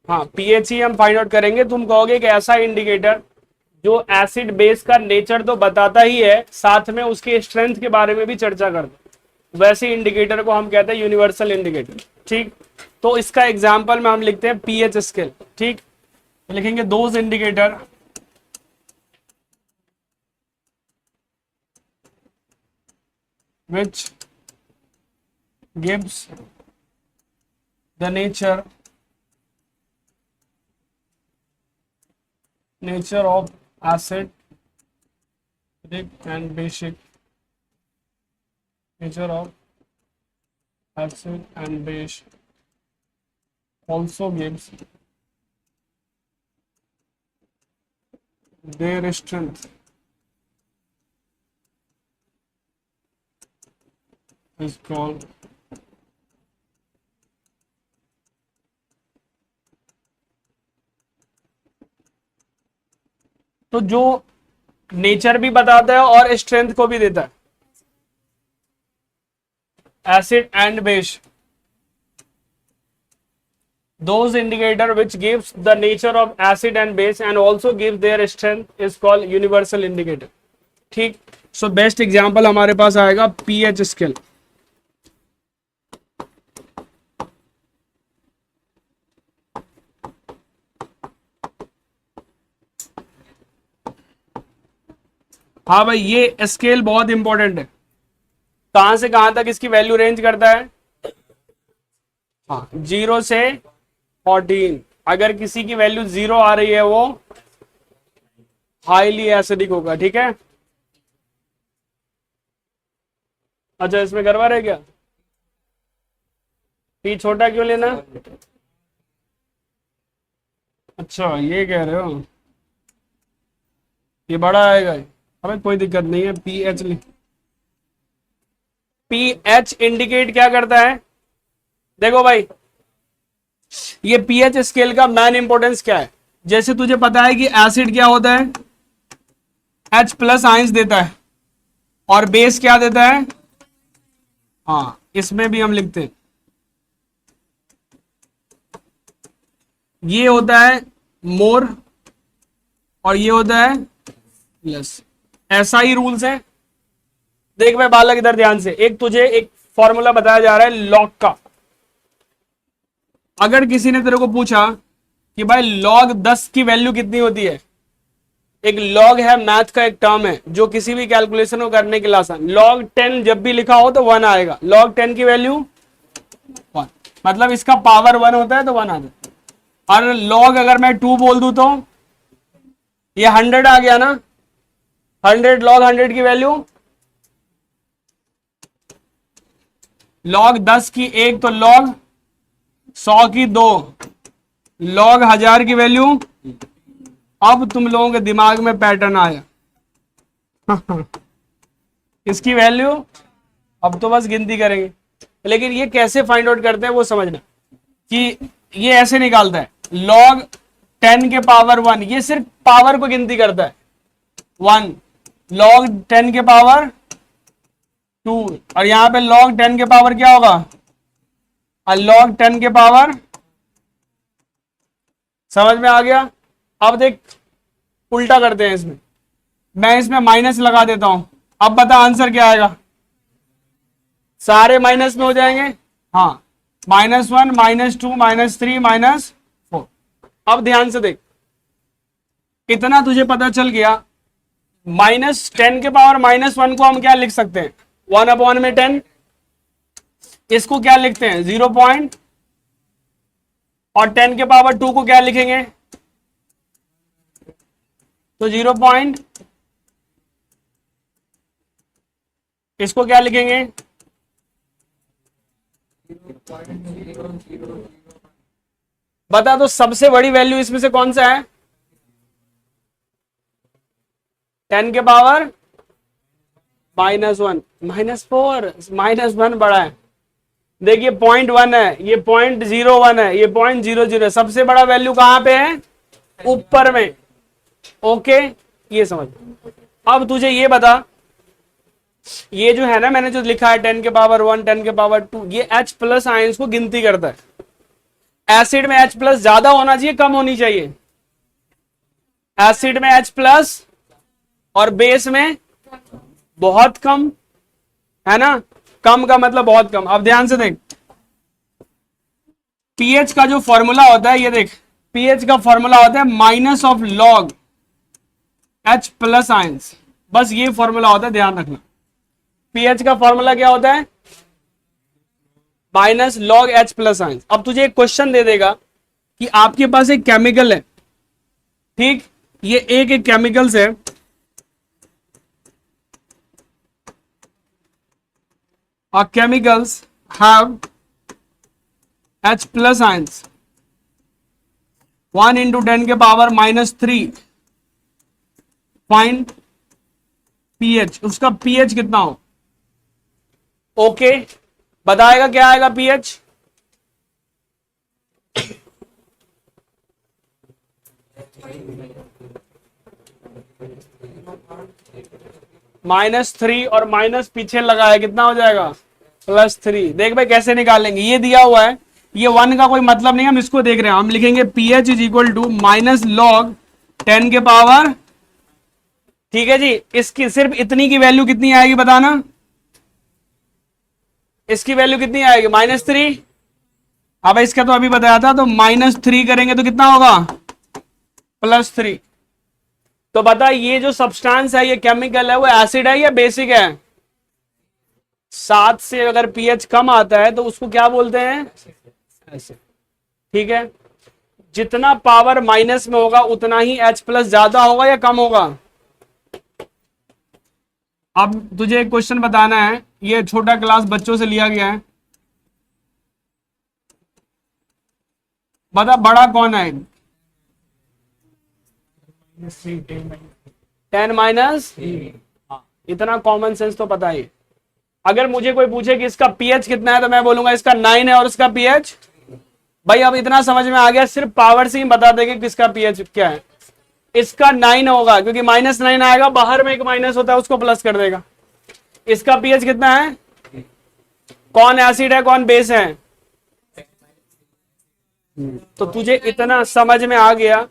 हाँ, पीएच ही हम फाइंड आउट करेंगे। तुम कहोगे कि ऐसा इंडिकेटर जो एसिड बेस का नेचर तो बताता ही है, साथ में उसके स्ट्रेंथ के बारे में भी चर्चा कर दो, वैसे इंडिकेटर को हम कहते हैं यूनिवर्सल इंडिकेटर। ठीक, तो इसका एग्जांपल में हम लिखते हैं पीएच स्केल। ठीक, तो लिखेंगे those indicator which gives the nature of acid and basic, nature of acid and base also gives their strength is called तो जो नेचर भी बताता है और स्ट्रेंथ को भी देता है, acid and base, those indicator which gives the nature of acid and base and also gives their strength is called universal indicator. ठीक, सो बेस्ट एग्जांपल हमारे पास आएगा पीएच स्केल। हाँ भाई, ये स्केल बहुत इंपॉर्टेंट है। कहां से कहां तक इसकी वैल्यू रेंज करता है? हाँ, 0 से 14। अगर किसी की वैल्यू 0 आ रही है वो हाईली एसिडिक होगा। ठीक है, अच्छा इसमें गड़बड़ है क्या? पी छोटा क्यों लेना? अच्छा ये कह रहे हो, ये बड़ा आएगा। अबे कोई दिक्कत नहीं है, पी एच लिख। पी एच इंडिकेट क्या करता है? देखो भाई, ये पीएच स्केल का मेन इंपॉर्टेंस क्या है? जैसे तुझे पता है कि एसिड क्या होता है? H प्लस आयंस देता है, और बेस क्या देता है? हाँ, इसमें भी हम लिखते हैं, ये होता है मोर और ये होता है प्लस। ऐसा ही रूल्स है। देख भाई बालक इधर ध्यान से, एक तुझे एक फॉर्मूला बताया जा रहा है लॉग का। अगर किसी ने तेरे को पूछा कि भाई log 10 की वैल्यू कितनी होती है, एक log है, मैथ का एक टर्म है जो किसी भी कैलकुलेशन को करने के लिए आसान। log 10 जब भी लिखा हो तो 1 आएगा। log 10 की वैल्यू 1, मतलब इसका पावर 1 होता है तो 1 आता है। और log अगर मैं 2 बोल दूं तो ये 100 आ गया ना। 100 log 100 की वैल्यू, log 10 की 1 तो log 100 की 2, log 1000 की वैल्यू। अब तुम लोगों के दिमाग में पैटर्न आया इसकी वैल्यू, अब तो बस गिनती करेंगे। लेकिन ये कैसे फाइंड आउट करते हैं वो समझना, कि ये ऐसे निकालता है log 10 के पावर 1, ये सिर्फ पावर को गिनती करता है 1, log 10 के पावर 2, और यहां पे log 10 के पावर क्या होगा, log 10 के पावर, समझ में आ गया। अब देख उल्टा करते हैं इसमें, मैं इसमें माइनस लगा देता हूं, अब बता आंसर क्या आएगा, सारे माइनस में हो जाएंगे, हाँ, -1 -2 -3 -4। अब ध्यान से देख, इतना तुझे पता चल गया, -10 के पावर -1 को हम क्या लिख सकते हैं, 1/10, इसको क्या लिखते हैं 0 पॉइंट, और 10 के पावर 2 को क्या लिखेंगे, तो 0 पॉइंट, इसको क्या लिखेंगे, बता दो सबसे बड़ी वैल्यू इसमें से कौन सा है, 10 के पावर -1, -4, -1 बड़ा है, देखिए 0.1 है, ये 0.01 है, ये 0.00 है, सबसे बड़ा वैल्यू कहां पे है, ऊपर में। ओके, ये समझ। अब तुझे ये बता, ये जो है ना मैंने जो लिखा है 10 के पावर 1 10 के पावर 2, ये H प्लस आयंस को गिनती करता है। एसिड में H प्लस ज्यादा होना चाहिए कम होनी चाहिए, एसिड में H प्लस और बेस में बहुत कम, है ना, कम का मतलब बहुत कम। अब ध्यान से देख, पीएच का जो फॉर्मूला होता है, ये देख पीएच का फॉर्मूला होता है minus of log H plus ions, बस ये फॉर्मूला होता है, ध्यान रखना। पीएच का फॉर्मूला क्या होता है, minus log H plus ions. अब तुझे एक क्वेश्चन दे देगा कि आपके पास एक केमिकल है, ठीक, ये एक केमिकल्स है, chemicals have H plus ions, 1 into 10 के पावर -3 फाइंड pH, उसका pH कितना हो, ओके, बताएगा क्या आएगा pH, -3 और माइनस पीछे लगाया, कितना हो जाएगा +3। देख भाई कैसे निकालेंगे, ये दिया हुआ है, ये 1 का कोई मतलब नहीं, हम इसको देख रहे हैं, हम लिखेंगे pH is equal to minus log 10 के पावर, ठीक है जी, इसकी सिर्फ इतनी की वैल्यू कितनी आएगी बताना, इसकी वैल्यू कितनी आएगी -3। अब इसका तो अभी बताया था, तो -3 करेंगे तो कितना होगा +3। तो बता ये जो सब्सटेंस है, ये केमिकल है, वो एसिड है या बेसिक है, 7 से अगर पीएच कम आता है तो उसको क्या बोलते हैं, एसिड, ठीक है। जितना पावर माइनस में होगा उतना ही H प्लस ज्यादा होगा या कम होगा। अब तुझे एक क्वेश्चन बताना है, ये छोटा क्लास बच्चों से लिया गया है, बता बड़ा कौन है, 10 माइनस, इतना कॉमन सेंस तो पता ही। अगर मुझे कोई पूछे कि इसका पीएच कितना है तो मैं बोलूंगा इसका 9 है और इसका पीएच, भाई अब इतना समझ में आ गया, सिर्फ पावर से ही बता देंगे किसका पीएच क्या है, इसका 9 होगा क्योंकि -9 आएगा, बाहर में एक माइनस होता है उसको प्लस कर देगा। इसका पीएच कितना है, कौन एसिड है कौन बेस है, तो तुझे इतना समझ में आ गया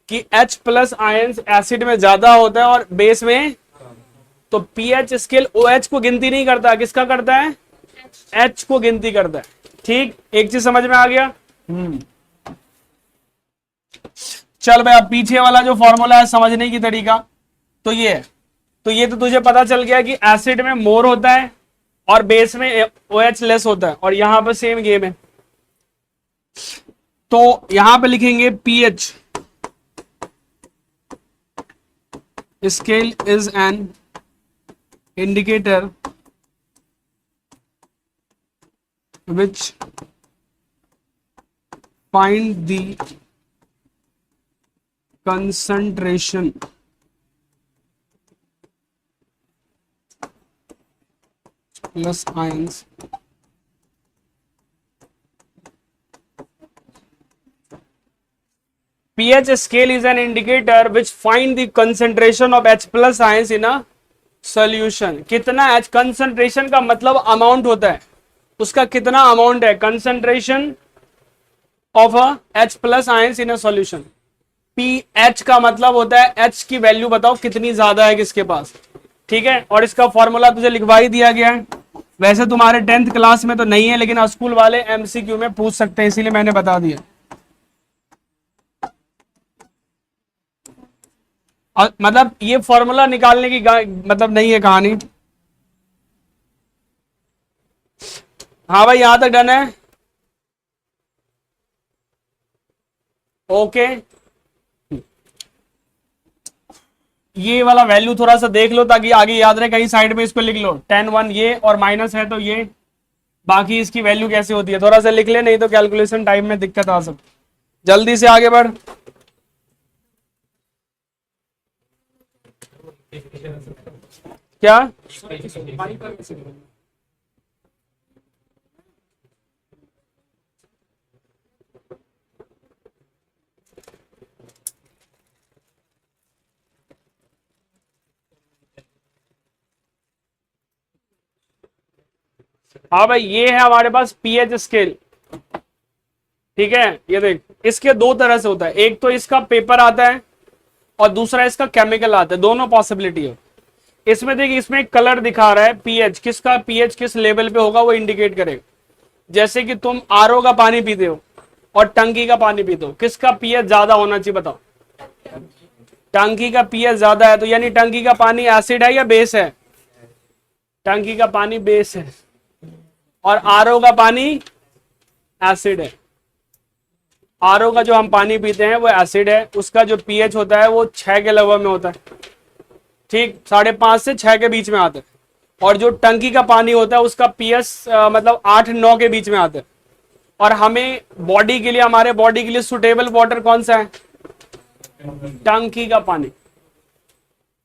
कि H प्लस आयंस एसिड में ज्यादा होता है और बेस में, तो पीएच स्केल OH को गिनती नहीं करता, किसका करता है, H को गिनती करता है, ठीक, एक चीज समझ में आ गया। चल भाई, अब पीछे वाला जो फॉर्मूला है समझने की तरीका तो ये है, तो ये तो तुझे पता चल गया कि एसिड में मोर होता है और बेस में OH लेस होता है, और यहां पर सेम गेम है, तो यहां पे लिखेंगे pH scale is an indicator which find the concentration plus ions pH scale is an indicator which find the concentration of H plus ions in a solution. कितना H concentration का मतलब amount होता है, उसका कितना अमाउंट है, concentration of a H plus ions in a solution. pH का मतलब होता है H की वैल्यू बताओ कितनी ज्यादा है किसके पास, ठीक है। और इसका फॉर्मूला तुझे लिखवा ही दिया गया है, वैसे तुम्हारे 10th क्लास में तो नहीं है लेकिन स्कूल वाले MCQ में पूछ सकते हैं, इसीलिए मैंने बता दिया। और मतलब ये फॉर्मूला निकालने की मतलब नहीं है कहानी। हाँ भाई यहां तक डन है, ओके। ये वाला वैल्यू थोड़ा सा देख लो ताकि आगे याद रहे, कहीं साइड में इसको लिख लो 10 1 ये और माइनस है तो ये, बाकी इसकी वैल्यू कैसे होती है थोड़ा सा लिख ले, नहीं तो कैलकुलेशन टाइम में दिक्कत आ सकती। जल्दी से आगे बढ़। क्या हाँ भाई ये है हमारे पास पीएच स्केल, ठीक है। ये देख इसके दो तरह से होता है, एक तो इसका पेपर आता है और दूसरा इसका केमिकल आता है, दोनों पॉसिबिलिटी है। इसमें देखिए इसमें एक कलर दिखा रहा है पीएच, किसका पीएच किस लेवल पे होगा वो इंडिकेट करेगा। जैसे कि तुम आरओ का पानी पीते हो और टंकी का पानी पीते हो, किसका पीएच ज्यादा होना चाहिए बताओ। टंकी का पीएच ज्यादा है तो यानी टंकी का पानी एसिड है या बेस है, टंकी का पानी बेस है और आरओ का पानी एसिड है। आरओ का जो हम पानी पीते हैं वो एसिड है, उसका जो पीएच होता है वो 6 के लगभग में होता है, ठीक 5.5 से 6 के बीच में आता है। और जो टंकी का पानी होता है उसका पीएच मतलब 8-9 के बीच में आता है। और हमें बॉडी के लिए, हमारे बॉडी के लिए सुटेबल वाटर कौन सा है, टंकी का पानी,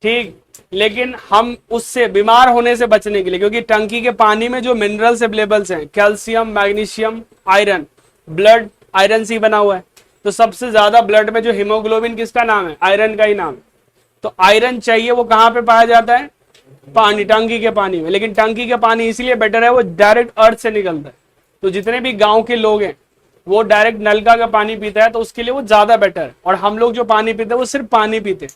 ठीक। लेकिन हम उससे बीमार होने से बचने के लिए, क्योंकि टंकी के पानी में जो मिनरल्स अवेलेबल्स हैं calcium magnesium iron, blood iron से बना हुआ है, तो सबसे ज्यादा ब्लड में जो हीमोग्लोबिन किसका नाम है, आयरन का ही नाम है। तो आयरन चाहिए वो कहां पे पाया जाता है, पानी, टंकी के पानी में। लेकिन टंकी का पानी इसलिए बेटर है वो डायरेक्ट अर्थ से निकलता है, तो जितने भी गांव के लोग हैं वो डायरेक्ट नलका का पानी पीता है, तो उसके लिए वो ज्यादा बेटर है। और हम लोग जो पानी पीते हैं वो सिर्फ पानी पीते हैं,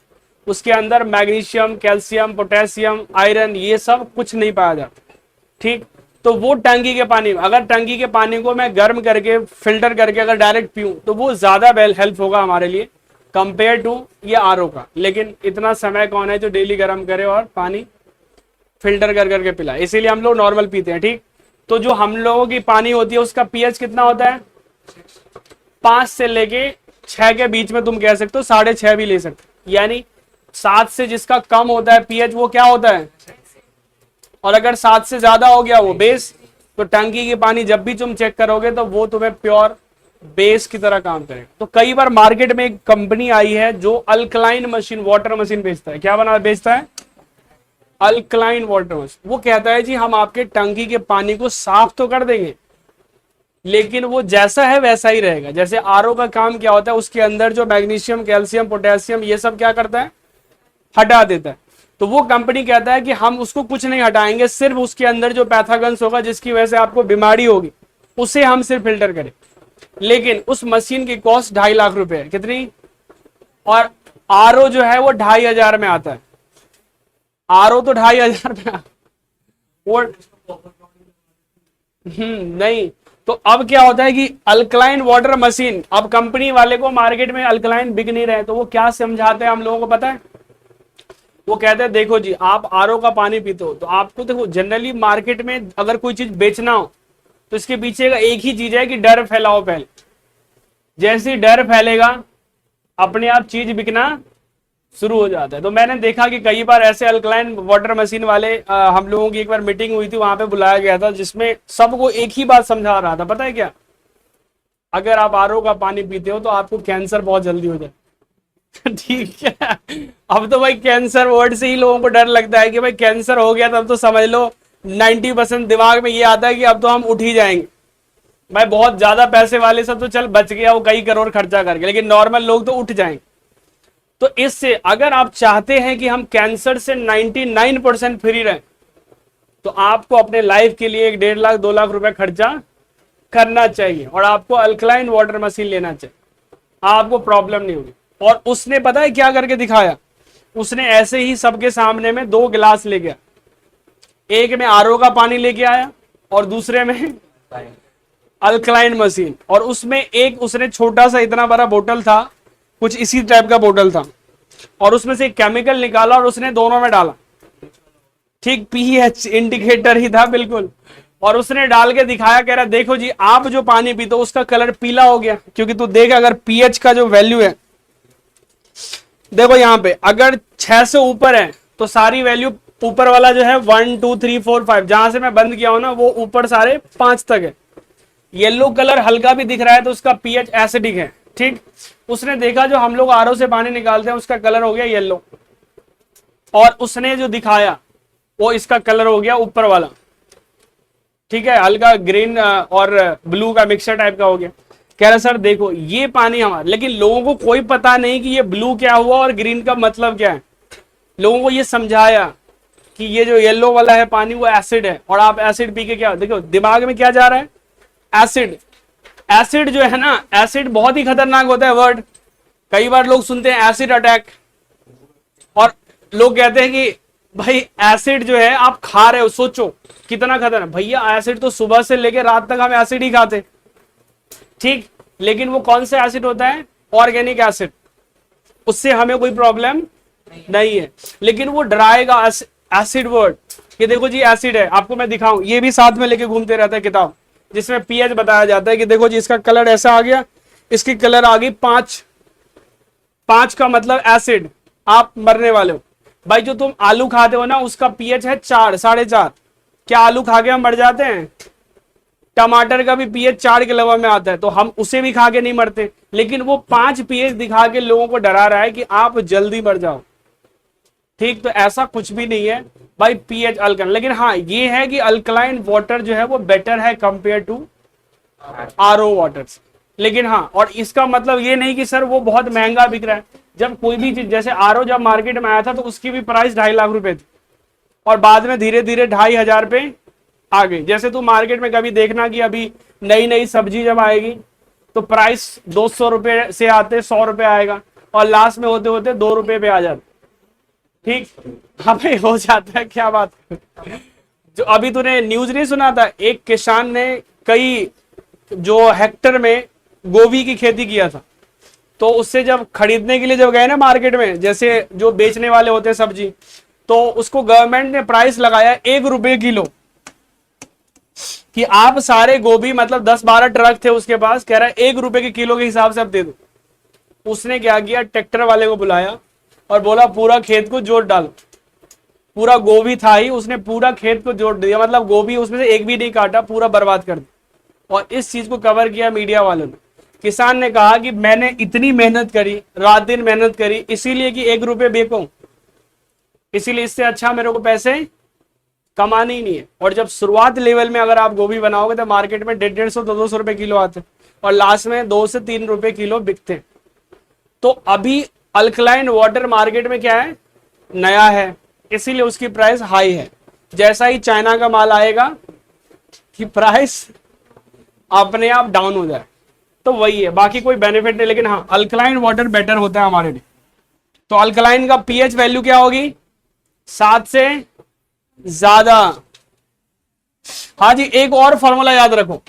उसके अंदर मैग्नीशियम कैल्शियम पोटेशियम आयरन ये सब कुछ नहीं पाया जाता, ठीक। तो वो टंकी के पानी, अगर टंकी के पानी को मैं गर्म करके फिल्टर करके अगर डायरेक्ट पीऊं तो वो ज्यादा हेल्प होगा हमारे लिए कंपेयर टू ये आरओ का। लेकिन इतना समय कौन है जो डेली गर्म करे और पानी फिल्टर कर करके पिलाए, इसीलिए हम लोग नॉर्मल पीते हैं, ठीक। तो जो हम लोगों की पानी होती है उसका पीएच कितना होता है, 5 से लेके 6 के बीच में, तुम कह सकते हो 6.5 भी ले सकते हो। यानी 7 से जिसका कम होता है पीएच वो क्या होता है, और अगर 7 से ज्यादा हो गया वो बेस। तो टंकी की पानी जब भी तुम चेक करोगे तो वो तुम्हें प्योर बेस की तरह काम करेगा। तो कई बार मार्केट में एक कंपनी आई है जो अल्कलाइन मशीन, वाटर मशीन बेचता है, क्या बना बेचता है, अल्कलाइन वाटर मशीन। वो कहता है जी हम आपके टंकी के पानी को साफ तो कर देंगे लेकिन वो जैसा है वैसा ही रहेगा। जैसे आरओ का काम क्या होता है, उसके अंदर जो मैग्नीशियम कैल्शियम पोटेशियम ये सब क्या करता है, हटा देता है। तो वो कंपनी कहता है कि हम उसको कुछ नहीं हटाएंगे, सिर्फ उसके अंदर जो पैथोजेंस होगा जिसकी वजह से आपको बीमारी होगी उसे हम सिर्फ फिल्टर करें। लेकिन उस मशीन की कॉस्ट 2.5 लाख रुपए है, कितनी, और आरओ जो है वो 2,500 में आता है। आरओ तो 2,500 में वो नहीं। तो अब क्या होता है कि अल्कलाइन वाटर मशीन, अब कंपनी वाले को मार्केट में अल्कलाइन बिक नहीं रहे, तो वो क्या समझाते हैं हम लोगों को पता है, वो कहते हैं देखो जी आप आरओ का पानी पीते हो तो आपको देखो जनरली मार्केट में अगर कोई चीज बेचना हो तो इसके पीछे का एक ही चीज है कि डर फैलाओ पहले। जैसे ही डर फैलेगा अपने आप चीज बिकना शुरू हो जाता है। तो मैंने देखा कि कई बार ऐसे अल्कलाइन वाटर मशीन वाले हम लोगों की एक बार मीटिंग हुई थी, वहां पे बुलाया गया था जिसमें सबको एक ही बात समझा रहा था, पता है क्या, अगर आप आरओ का पानी पीते हो तो आपको कैंसर बहुत जल्दी हो जाए। ठीक है, अब तो भाई कैंसर वर्ड से ही लोगों को डर लगता है कि भाई कैंसर हो गया तब तो समझ लो 90% दिमाग में ये आता है कि अब तो हम उठ ही जाएंगे। भाई बहुत ज्यादा पैसे वाले सब तो चल बच गया, वो कई करोड़ खर्चा करके, लेकिन नॉर्मल लोग तो उठ जाएंगे। तो इससे अगर आप चाहते हैं कि हम कैंसर से 99% फ्री रहें, तो आपको अपने लाइफ के लिए 1.5 लाख 2 लाख रुपए खर्चा करना चाहिए, और आपको अल्कलाइन वाटर मशीन लेना चाहिए, आपको प्रॉब्लम नहीं होगी। और उसने पता है क्या करके दिखाया, उसने ऐसे ही सबके सामने में 2 गिलास ले गया, एक में आरओ का पानी लेके आया और दूसरे में अल्कलाइन मशीन, और उसमें एक उसने छोटा सा इतना बड़ा बोतल था, कुछ इसी टाइप का बोतल था, और उसमें से एक केमिकल निकाला और उसने दोनों में डाला, ठीक पीएच इंडिकेटर ही था बिल्कुल, और उसने डाल के दिखाया, कह रहा देखो जी आप जो पानी पीते हो उसका कलर पीला हो गया, क्योंकि तू देख अगर पीएच का जो वैल्यू है, देखो यहां पे अगर 6 से ऊपर है तो सारी वैल्यू ऊपर वाला जो है 1 2 3 4 5, जहां से मैं बंद किया हूं ना वो ऊपर सारे 5 तक है। येलो कलर हल्का भी दिख रहा है तो उसका पीएच एसिडिक है, ठीक। उसने देखा जो हम लोग आरओ से पानी निकालते हैं उसका कलर हो गया येलो, और उसने जो दिखाया वो इसका कलर हो गया ऊपर वाला, ठीक है, हल्का ग्रीन और ब्लू का मिक्सर टाइप का हो गया। कह रहा सर देखो ये पानी हमारा, लेकिन लोगों को कोई पता नहीं कि ये ब्लू क्या हुआ और ग्रीन का मतलब क्या है। लोगों को ये समझाया कि ये जो येलो वाला है पानी वो एसिड है, और आप एसिड पी के क्या, देखो दिमाग में क्या जा रहा है, एसिड। एसिड जो है ना, एसिड बहुत ही खतरनाक होता है वर्ड। कई बार लोग सुनते हैं एसिड अटैक, और लोग कहते हैं कि भाई एसिड जो है आप खा रहे हो, सोचो कितना खतरनाक। भैया एसिड तो सुबह से लेकर रात तक हम एसिड ही खाते, ठीक, लेकिन वो कौन सा एसिड होता है, ऑर्गेनिक एसिड, उससे हमें कोई प्रॉब्लम नहीं है। लेकिन वो डराएगा एसिड वर्ड, ये देखो जी एसिड है, आपको मैं दिखाऊं, ये भी साथ में लेके घूमते रहता है किताब, जिसमें पीएच बताया जाता है कि देखो जी इसका कलर ऐसा आ गया, इसकी कलर आ गई 5, 5 का मतलब एसिड, आप मरने वाले हो। भाई जो तुम आलू खाते हो ना उसका पीएच है 4 4.5, क्या आलू खा के हम मर जाते हैं? टमाटर का भी पीएच 4 के लेवल में आता है, तो हम उसे भी खा के नहीं मरते, लेकिन वो 5 पीएच दिखा के लोगों को डरा रहा है कि आप जल्दी मर जाओ, ठीक। तो ऐसा कुछ भी नहीं है भाई, पीएच अल्कलाइन। लेकिन हाँ ये है कि अल्कलाइन वाटर जो है वो बेटर है कंपेयर टू आरओ वाटर। लेकिन हाँ, और इसका मतलब ये नहीं कि सर वो बहुत महंगा बिक रहा है। जब कोई भी चीज, जैसे आरओ जब मार्केट में आया था तो उसकी भी प्राइस 2.5 लाख रुपए थी, और बाद में धीरे धीरे 2,500 पे आ गई। जैसे तू मार्केट में कभी देखना कि अभी नई नई सब्जी जब आएगी तो प्राइस 200 रुपए से आते 100 रुपए आएगा, और लास्ट में होते होते 2 रुपए पे आ जाता, ठीक। हमें हो जाता है, क्या बात। जो अभी तूने न्यूज नहीं सुना था, एक किसान ने कई जो हेक्टर में गोभी की खेती किया था, तो उससे जब खरीदने के लिए जब गए ना मार्केट में, जैसे जो बेचने वाले होते हैं सब्जी, तो उसको गवर्नमेंट ने प्राइस लगाया 1 रुपए किलो, कि आप सारे गोभी, मतलब 10-12 ट्रक थे उसके पास, कह रहा है 1 रुपए के किलो के हिसाब से आप दे दो। उसने क्या किया, ट्रैक्टर वाले को बुलाया और बोला पूरा खेत को जोत डालो। पूरा गोभी था ही, उसने पूरा खेत को जोत दिया, मतलब गोभी उसमें से एक भी नहीं काटा, पूरा बर्बाद कर दिया। और इस चीज को कवर किया मीडिया वालों ने। किसान ने कहा कि मैंने इतनी मेहनत करी, रात दिन मेहनत करी, इसीलिए कि 1 रुपए बेचूं, इसीलिए इससे अच्छा मेरे को पैसे कमाने ही नहीं है। और जब शुरुआत लेवल में अगर आप गोभी बनाओगे तो मार्केट में 150 200 रुपए किलो आते, और लास्ट में 2 से 3 रुपए किलो बिकते। तो अभी अल्कलाइन वाटर मार्केट में क्या है, नया है, इसीलिए उसकी प्राइस हाई है। जैसा ही चाइना का माल आएगा कि प्राइस अपने आप डाउन हो जाए, तो वही है, बाकी कोई बेनिफिट नहीं। लेकिन हाँ अल्कलाइन वाटर बेटर होता है हमारे लिए। तो अल्कलाइन का पीएच वैल्यू क्या होगी, 7 से ज्यादा। हाँ जी, एक और फॉर्मूला याद रखो,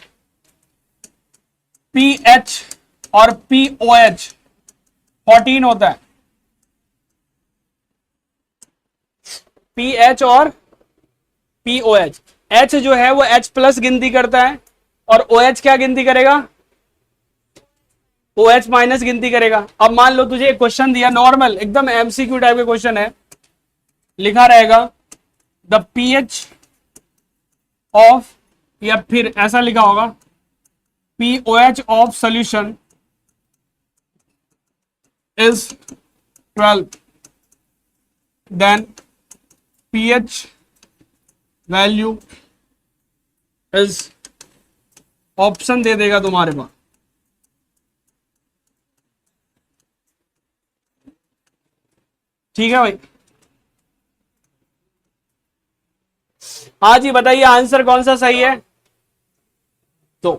पीएच और पीओएच 14 होता है। पीएच और पीओएच, एच जो है वो H प्लस गिनती करता है, और OH क्या गिनती करेगा, OH माइनस गिनती करेगा। अब मान लो तुझे एक क्वेश्चन दिया, नॉर्मल एकदम एमसीक्यू टाइप के क्वेश्चन है, लिखा रहेगा द पीएच ऑफ, या फिर ऐसा लिखा होगा pOH of solution is 12, then pH value is option दे देगा तुम्हारे पास। ठीक है भाई, हाँ जी बताइए आंसर कौन सा सही है। तो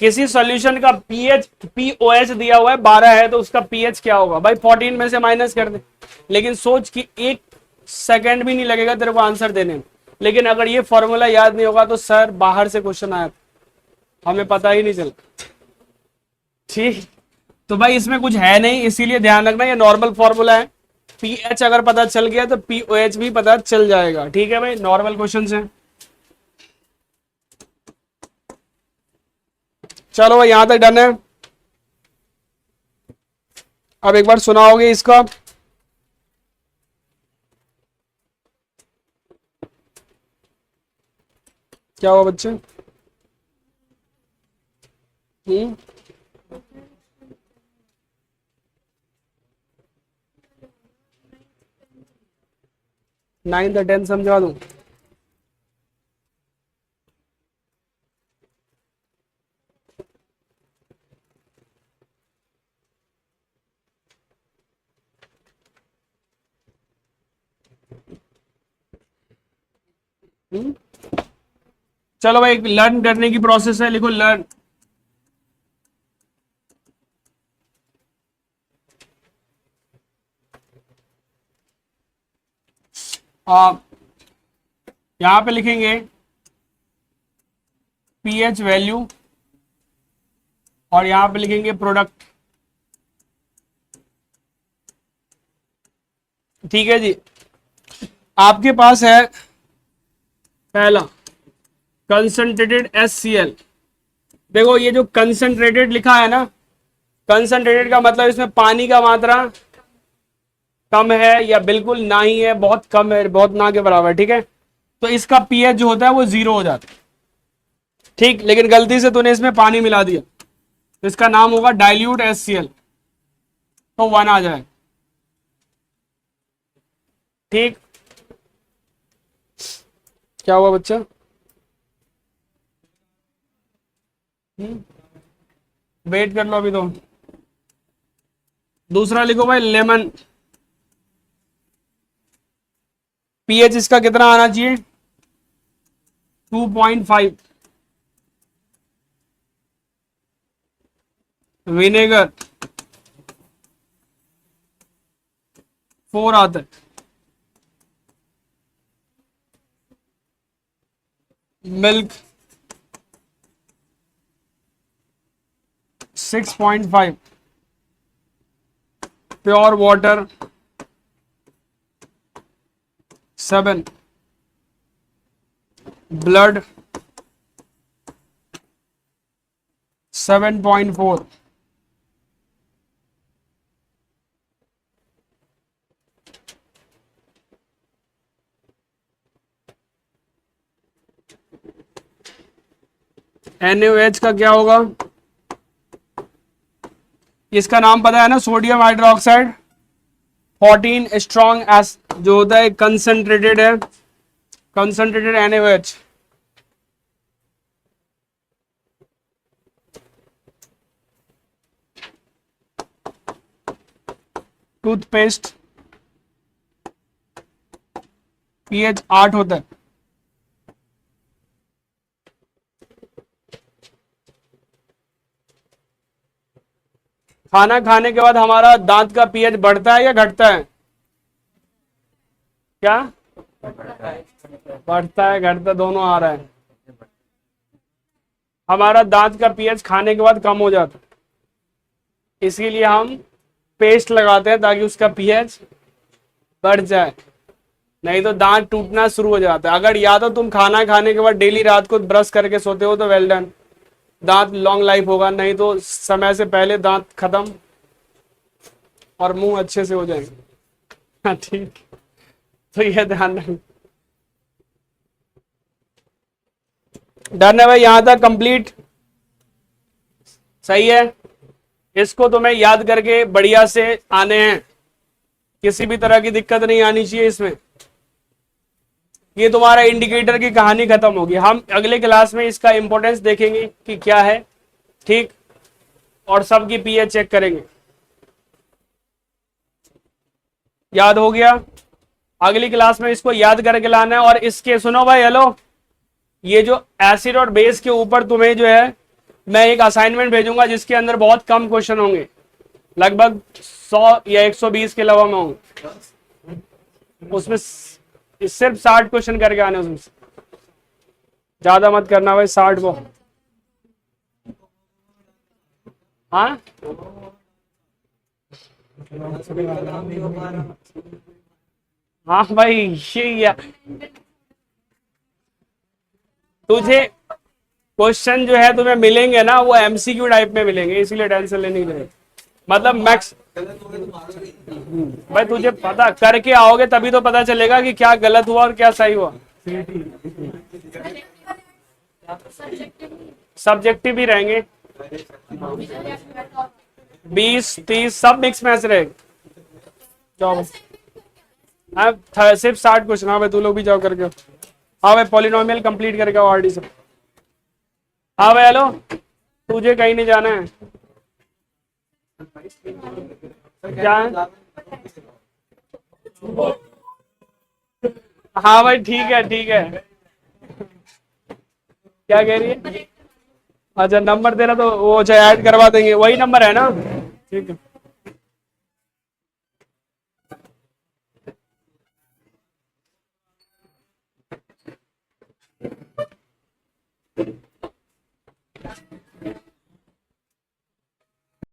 किसी सॉल्यूशन का पीएच पीओएच दिया हुआ है 12 है तो उसका पीएच क्या होगा भाई, 14 में से माइनस कर दे। लेकिन सोच कि 1 सेकंड भी नहीं लगेगा तेरे को आंसर देने में। लेकिन अगर ये फॉर्मूला याद नहीं होगा तो सर बाहर से क्वेश्चन आया, हमें पता ही नहीं चला। ठीक, तो भाई इसमें कुछ है नहीं, इसीलिए ध्यान रखना ये नॉर्मल फॉर्मूला है। पीएच अगर पता चल गया तो पीओएच भी पता चल जाएगा। ठीक है भाई, नॉर्मल क्वेश्चन है। चलो भाई यहां तक डन है। अब एक बार सुनाओगे इसका। क्या हुआ बच्चे? 9th और 10th समझा दूं? चलो भाई, लर्न करने की प्रोसेस है, लिखो लर्न। आप यहां पे लिखेंगे पीएच वैल्यू और यहां पे लिखेंगे प्रोडक्ट। ठीक है जी, आपके पास है पहला कंसंट्रेटेड HCl। देखो ये जो कंसंट्रेटेड लिखा है ना, कंसंट्रेटेड का मतलब इसमें पानी का मात्रा कम है या बिल्कुल ना ही है, बहुत कम है, बहुत ना के बराबर। ठीक है, तो इसका पीएच जो होता है वो 0 हो जाता है। ठीक, लेकिन गलती से तूने इसमें पानी मिला दिया तो इसका नाम होगा डाइल्यूट HCl, तो 1 आ जाए। ठीक, क्या हुआ बच्चा? वेट कर लो अभी तो। दूसरा लिखो भाई लेमन। पीएच इसका कितना आना चाहिए? 2.5। विनेगर 4 आता है। Milk 6.5। Pure water 7। Blood 7.4। NaOH का क्या होगा? इसका नाम पता है ना, सोडियम हाइड्रोक्साइड। 14 स्ट्रॉन्ग एस जो होता है कंसंट्रेटेड है, कंसंट्रेटेड NaOH। टूथपेस्ट पीएच 8 होता है। खाना खाने के बाद हमारा दांत का पीएच बढ़ता है या घटता है? क्या बढ़ता है घटता दोनों आ रहा है। हमारा दांत का पीएच खाने के बाद कम हो जाता है, इसीलिए हम पेस्ट लगाते हैं ताकि उसका पीएच बढ़ जाए, नहीं तो दांत टूटना शुरू हो जाता है। अगर या तो तुम खाना खाने के बाद डेली रात को ब्रश करके सोते हो तो वेल डन, दांत लॉन्ग लाइफ होगा, नहीं तो समय से पहले दांत खत्म और मुंह अच्छे से हो जाएंगे। हाँ ठीक, तो ये ध्यान रखना। डन है भाई, यहां तक कंप्लीट सही है। इसको तुम्हें याद करके बढ़िया से आने हैं, किसी भी तरह की दिक्कत नहीं आनी चाहिए इसमें। ये तुम्हारा इंडिकेटर की कहानी खत्म होगी। हम अगले क्लास में इसका इंपॉर्टेंस देखेंगे कि क्या है, ठीक, और सबकी पीएच चेक करेंगे। याद हो गया? अगली क्लास में इसको याद करके लाना है। और इसके सुनो भाई, हेलो, ये जो एसिड और बेस के ऊपर तुम्हें जो है मैं एक असाइनमेंट भेजूंगा जिसके अंदर बहुत कम क्वेश्चन होंगे, लगभग 100 या 120 के अलावा में होंगे। उसमें सिर्फ 60 क्वेश्चन करके आने, उसमें ज्यादा मत करना भाई, 60 को। हाँ हाँ भाई, ये तुझे क्वेश्चन जो है तुम्हें मिलेंगे ना, वो एमसीक्यू टाइप में मिलेंगे, इसीलिए टेंशन लेने की नहीं। मतलब मैक्स भाई, तुझे पता करके आओगे तभी तो पता चलेगा कि क्या गलत हुआ और क्या सही हुआ। सब्जेक्टिव भी रहेंगे, 20-30 सब मिक्स मैच रहेगा। जाओ, हाँ सिर्फ 60 क्वेश्चन। हाँ भाई, तू लोग भी जाओ करके। हाँ भाई, पॉलिनोमियल कंप्लीट करके आओ आरडी से। हाँ भाई, हेलो, तुझे कहीं नहीं जाना है क्या है? हाँ भाई, ठीक है ठीक है। क्या कह रही है? अच्छा, नंबर दे रहा तो वो अच्छा ऐड करवा देंगे, वही नंबर है ना? ठीक है।